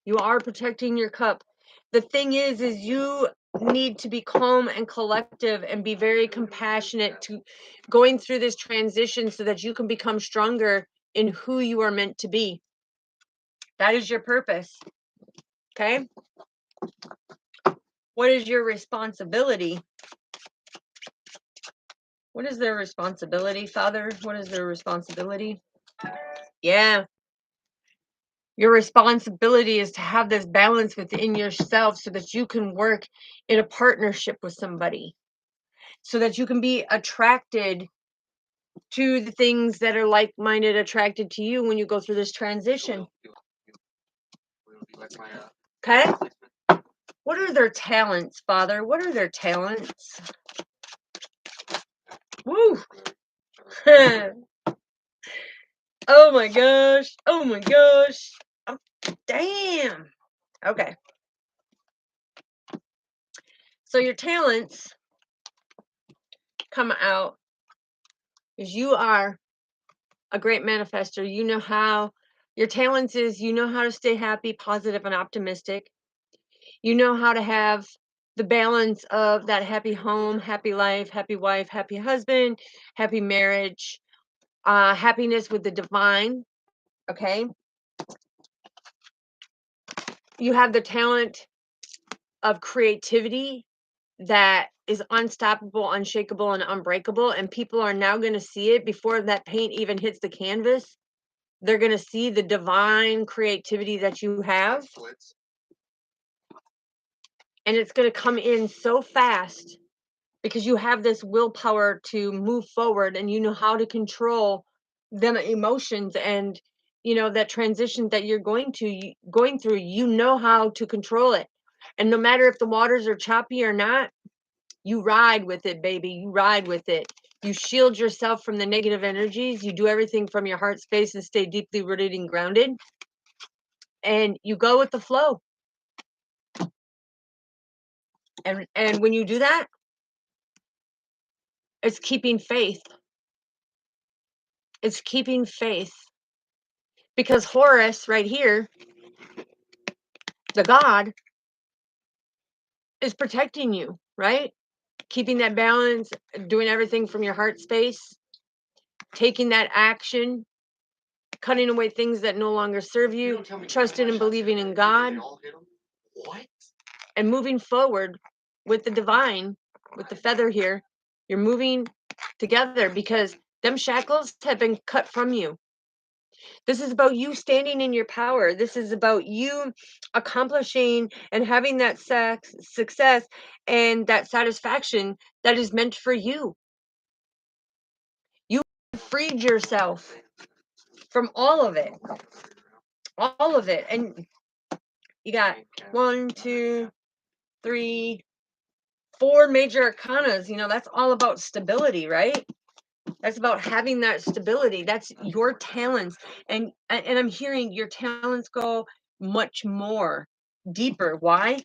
You are protecting your cup. The thing is you need to be calm and collective and be very compassionate to going through this transition so that you can become stronger in who you are meant to be. That is your purpose. Okay? What is your responsibility? What is their responsibility, Father? What is their responsibility? Yeah. Your responsibility is to have this balance within yourself so that you can work in a partnership with somebody, so that you can be attracted to the things that are like-minded, attracted to you when you go through this transition. Okay? What are their talents, Father? What are their talents? Woo! Oh my gosh. Oh my gosh. Oh, damn. Okay. So your talents come out is you are a great manifester. You know how your talents is you know how to stay happy, positive, and optimistic. You know how to have the balance of that happy home, happy life, happy wife, happy husband, happy marriage, happiness with the divine. Okay. You have the talent of creativity that is unstoppable, unshakable, and unbreakable. And people are now going to see it before that paint even hits the canvas. They're going to see the divine creativity that you have. And it's going to come in so fast because you have this willpower to move forward and you know how to control them emotions and that transition that you're going through, you know how to control it. And no matter if the waters are choppy or not, you ride with it, baby. You ride with it. You shield yourself from the negative energies. You do everything from your heart space and stay deeply rooted and grounded. And you go with the flow. And when you do that, it's keeping faith. It's keeping faith. Because Horus, right here, the god, is protecting you, right? Keeping that balance, doing everything from your heart space, taking that action, cutting away things that no longer serve you, trusting and believing in God, and moving forward with the divine, with the feather here. You're moving together because them shackles have been cut from you. This is about you standing in your power. This is about you accomplishing and having that success and that satisfaction that is meant for you. You freed yourself from all of it. All of it. And you got 1, 2, 3, 4 major arcanas. That's all about stability, right? That's about having that stability. That's your talents. And I'm hearing your talents go much more deeper. Why?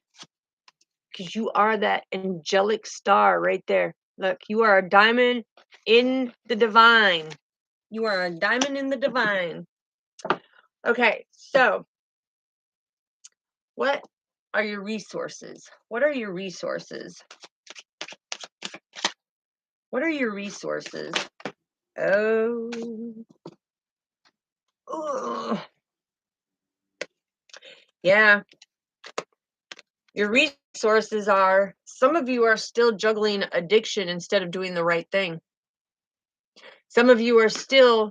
Because you are that angelic star right there. Look, you are a diamond in the divine. You are a diamond in the divine. Okay, so what are your resources? What are your resources? What are your resources? Oh. Ugh. Yeah. Your resources are, some of you are still juggling addiction instead of doing the right thing. Some of you are still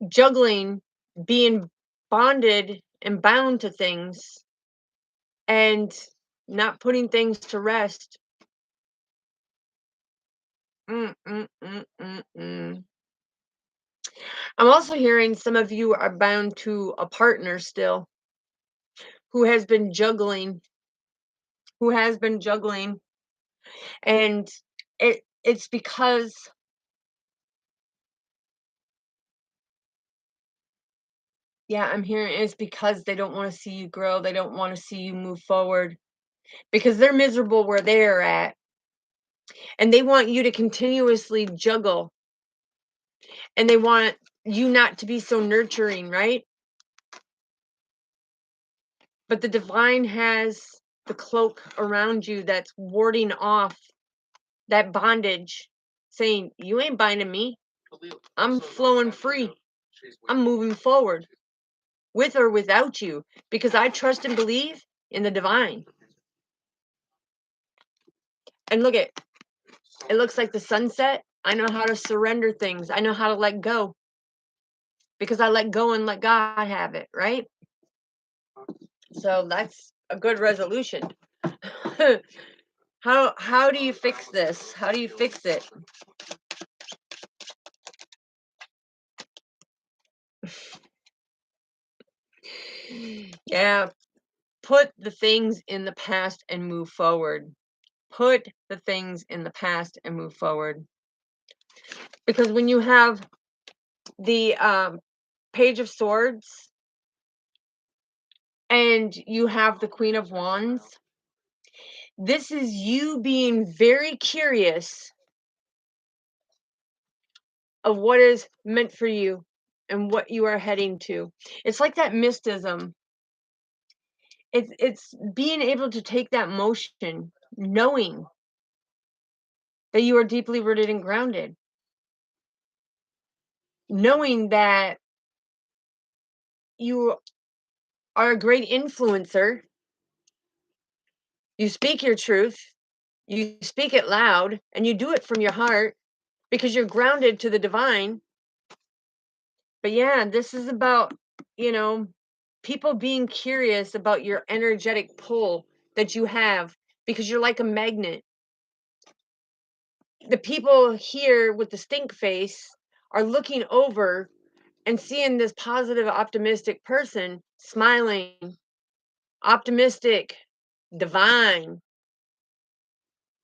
juggling being bonded and bound to things and not putting things to rest. Mm, mm, mm, mm, mm. I'm also hearing some of you are bound to a partner still who has been juggling, and it's because I'm hearing it's because they don't want to see you grow. They don't want to see you move forward because they're miserable where they're at. And they want you to continuously juggle. And they want you not to be so nurturing, right? But the divine has the cloak around you that's warding off that bondage, saying, you ain't binding me. I'm flowing free. I'm moving forward with or without you because I trust and believe in the divine. And look at it looks like the sunset. I know how to surrender things. I know how to let go because I let go and let God have it, right? So that's a good resolution. How do you fix this? How do you fix it? Yeah, put the things in the past and move forward. Put the things in the past and move forward. Because when you have the Page of Swords and you have the Queen of Wands, this is you being very curious of what is meant for you and what you are heading to. It's like that mysticism. It's being able to take that motion, knowing that you are deeply rooted and grounded, knowing that you are a great influencer. You speak your truth, you speak it loud, and you do it from your heart because you're grounded to the divine. But yeah, this is about, you know, people being curious about your energetic pull that you have because you're like a magnet. The people here with the stink face are looking over and seeing this positive, optimistic person smiling, optimistic, divine.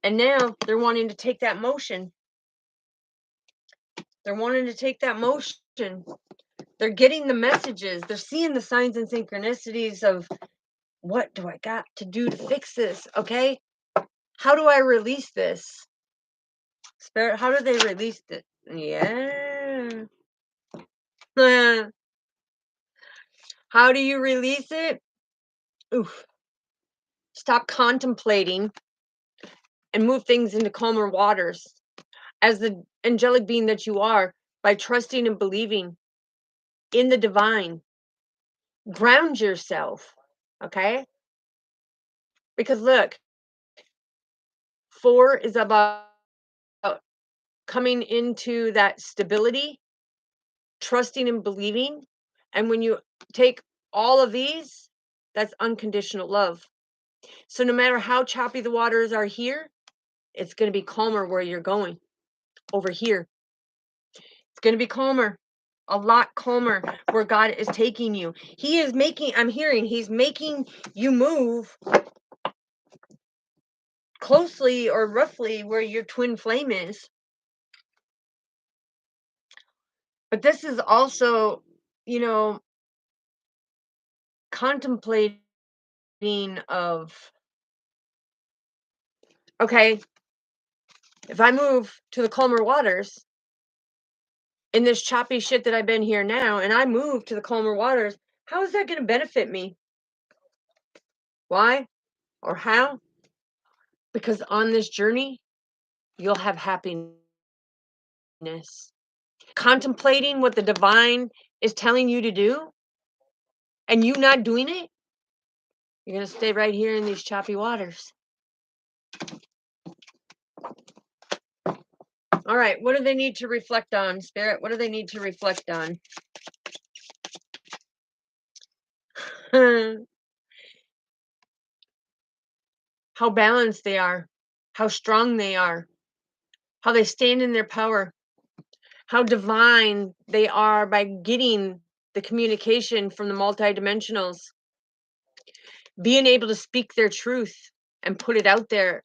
And now they're wanting to take that motion. They're wanting to take that motion. They're getting the messages. They're seeing the signs and synchronicities of what do I got to do to fix this? Okay. How do I release this? Spirit, how do they release it? Yeah. How do you release it? Oof. Stop contemplating and move things into calmer waters as the angelic being that you are by trusting and believing in the divine. Ground yourself, okay? Because look, 4 is about coming into that stability, trusting and believing. And when you take all of these, that's unconditional love. So no matter how choppy the waters are here, it's going to be calmer where you're going over here. It's going to be calmer, a lot calmer where God is taking you. He is making, I'm hearing, He's making you move closely or roughly where your twin flame is. But this is also, you know, contemplating of, okay, if I move to the calmer waters in this choppy shit that I've been here now, and I move to the calmer waters, how is that going to benefit me? Why or how? Because on this journey, you'll have happiness. Contemplating what the divine is telling you to do and you not doing it, you're going to stay right here in these choppy waters. All right, what do they need to reflect on, Spirit? What do they need to reflect on? How balanced they are, how strong they are, how they stand in their power, how divine they are by getting the communication from the multidimensionals, being able to speak their truth and put it out there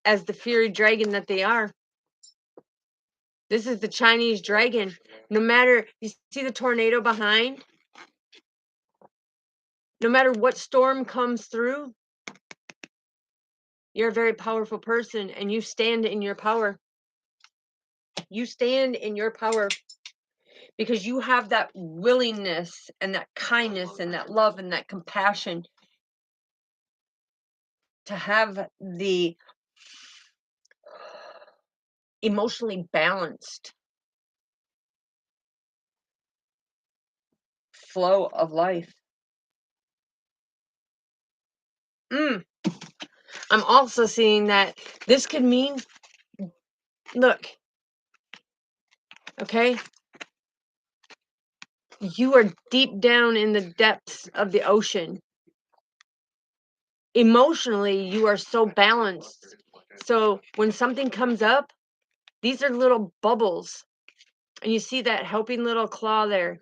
as the fiery dragon that they are. This is the Chinese dragon. No matter, you see the tornado behind? No matter what storm comes through, you're a very powerful person and you stand in your power. You stand in your power because you have that willingness and that kindness and that love and that compassion. to have the emotionally balanced flow of life. I'm also seeing that this could mean, look, okay, you are deep down in the depths of the ocean. Emotionally, you are so balanced. So when something comes up, these are little bubbles. And you see that helping little claw there.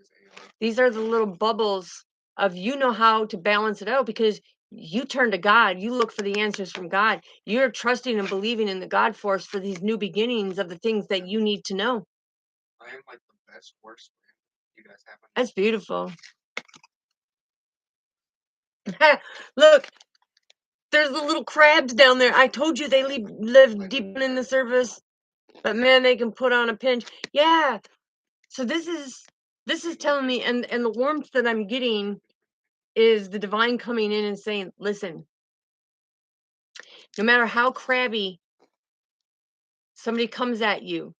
These are the little bubbles of you know how to balance it out because you turn to God. You look for the answers from God. You're trusting and believing in the God force for these new beginnings of the things that you need to know. I am like the best worst friend you guys have. That's beautiful. Look, there's the little crabs down there. I told you they live deep in the surface, but man, they can put on a pinch. Yeah. So this is telling me, and the warmth that I'm getting is the divine coming in and saying, listen, no matter how crabby somebody comes at you,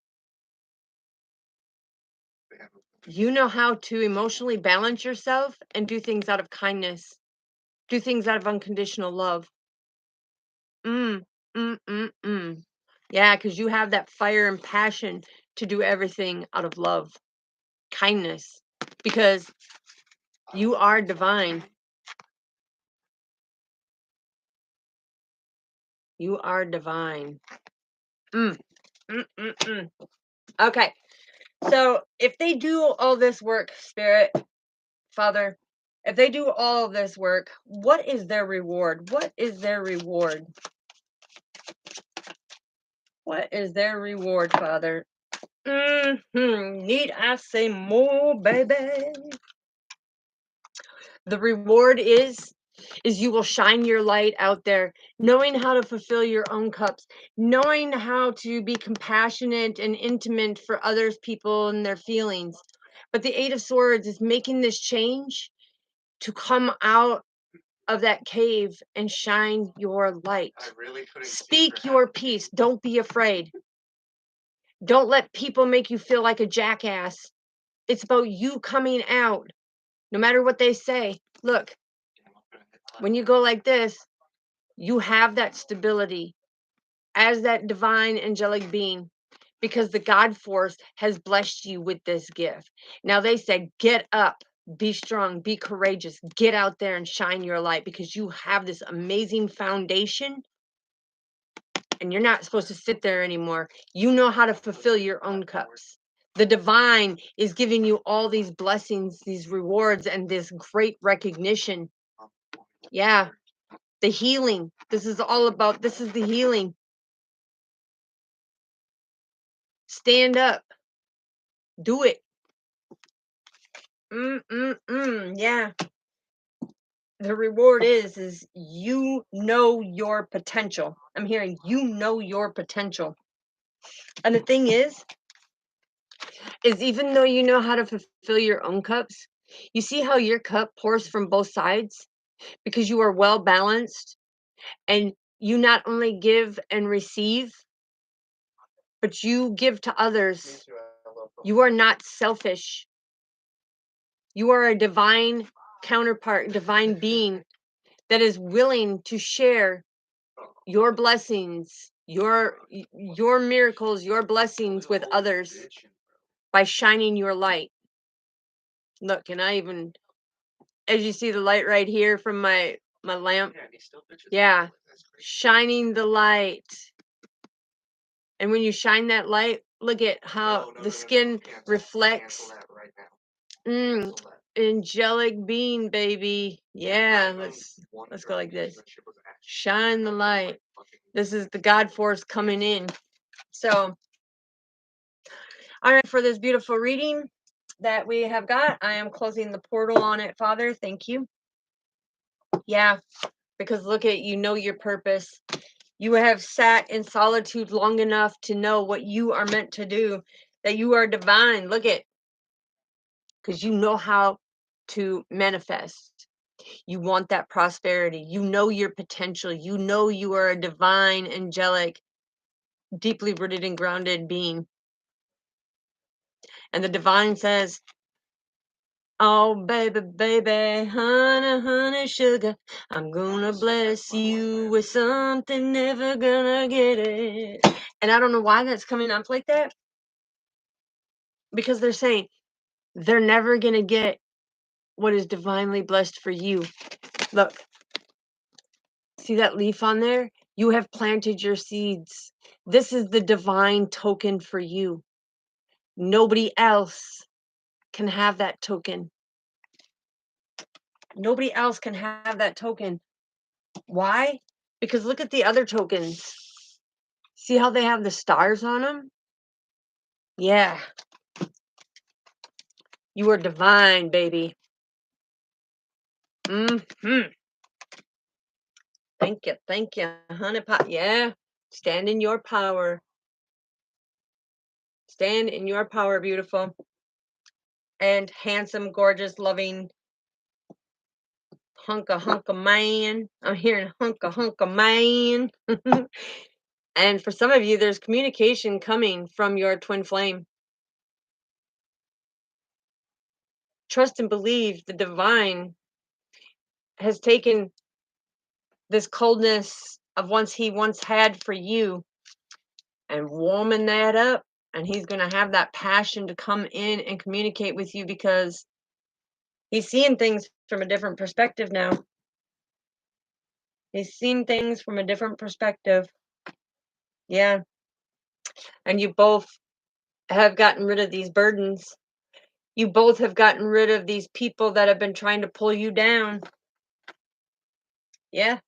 you know how to emotionally balance yourself and do things out of kindness, do things out of unconditional love. Mm, mm, mm, mm. Yeah, because you have that fire and passion to do everything out of love, kindness, because you are divine. You are divine. Mm, mm, mm, mm. Okay. So if they do all this work, Spirit, Father, if they do all of this work, what is their reward? What is their reward? What is their reward, Father? Need I say more, baby? The reward is you will shine your light out there, knowing how to fulfill your own cups, knowing how to be compassionate and intimate for others, people and their feelings. But the Eight of Swords is making this change to come out of that cave and shine your light. Speak your peace. Don't be afraid. Don't let people make you feel like a jackass. It's about you coming out, no matter what they say. Look, when you go like this, you have that stability as that divine angelic being because the God force has blessed you with this gift. Now they said, get up, be strong, be courageous, get out there and shine your light because you have this amazing foundation and you're not supposed to sit there anymore. You know how to fulfill your own cups. The divine is giving you all these blessings, these rewards, and this great recognition. Yeah, the healing. This is all about, this is the healing. Stand up. Do it. Yeah. The reward is you know your potential. I'm hearing you know your potential. And the thing is even though you know how to fulfill your own cups, you see how your cup pours from both sides because you are well balanced and you not only give and receive, but you give to others. You are not selfish. You are a divine counterpart, divine being that is willing to share your blessings, your miracles, your blessings with others by shining your light. Look, and I even, as you see the light right here from my lamp, yeah, shining the light. And when you shine that light, look at how the skin reflects. Angelic being, baby. Yeah, let's go like this. Shine the light. This is the God force coming in. So, all right, for this beautiful reading that we have got, I am closing the portal on it, Father. Thank you. Yeah, because look at, you know your purpose. You have sat in solitude long enough to know what you are meant to do, that you are divine. Look at, because you know how to manifest. You want that prosperity. You know your potential. You know you are a divine, angelic, deeply rooted and grounded being. And the divine says, oh, baby, baby, honey, honey, sugar, I'm gonna bless you with something, never gonna get it. And I don't know why that's coming up like that, because they're saying they're never gonna get what is divinely blessed for you. Look, see that leaf on there? You have planted your seeds. This is the divine token for you. Nobody else can have that token. Nobody else can have that token. Why? Because look at the other tokens. See how they have the stars on them? Yeah. You are divine, baby. Mm-hmm. Thank you, honey pot. Yeah. Stand in your power. Stand in your power, beautiful. And handsome, gorgeous, loving hunk of man. I'm hearing hunk of man. And for some of you, there's communication coming from your twin flame. Trust and believe the divine has taken this coldness of he once had for you and warming that up. And he's going to have that passion to come in and communicate with you because he's seeing things from a different perspective now. He's seen things from a different perspective. Yeah. And you both have gotten rid of these burdens. You both have gotten rid of these people that have been trying to pull you down. Yeah.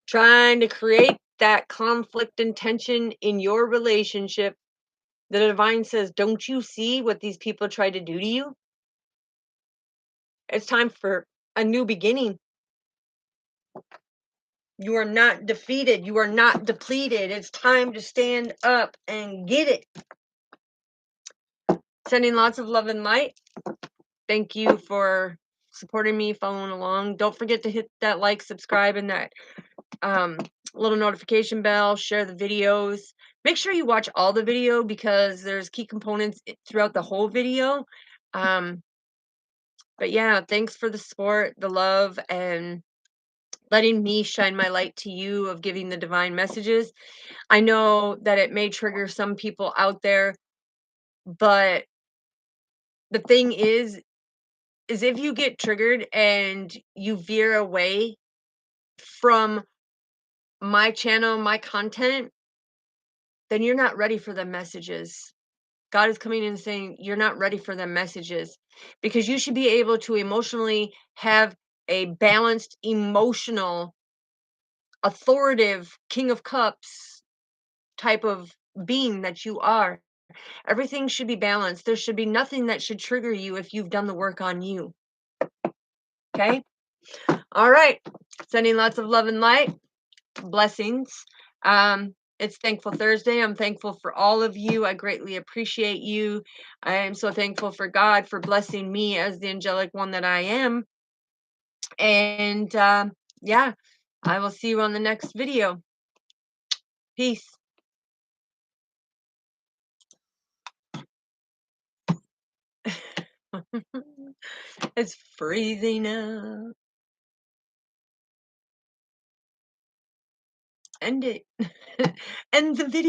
Trying to create that conflict and tension in your relationship. The divine says, don't you see what these people tried to do to you? It's time for a new beginning. You are not defeated. You are not depleted. It's time to stand up and get it. Sending lots of love and light. Thank you for supporting me, following along. Don't forget to hit that like, subscribe, and that little notification bell. Share the videos. Make sure you watch all the video because there's key components throughout the whole video. But yeah, thanks for the support, the love, and letting me shine my light to you of giving the divine messages. I know that it may trigger some people out there, but the thing is if you get triggered and you veer away from my channel, my content, then you're not ready for the messages. God is coming in saying you're not ready for the messages because you should be able to emotionally have a balanced, emotional, authoritative King of Cups type of being that you are. Everything should be balanced. There should be nothing that should trigger you if you've done the work on you. Okay? All right. Sending lots of love and light. Blessings. It's Thankful Thursday. I'm thankful for all of you. I greatly appreciate you. I am so thankful for God for blessing me as the angelic one that I am. And yeah, I will see you on the next video. Peace. It's freezing out. End it. End the video.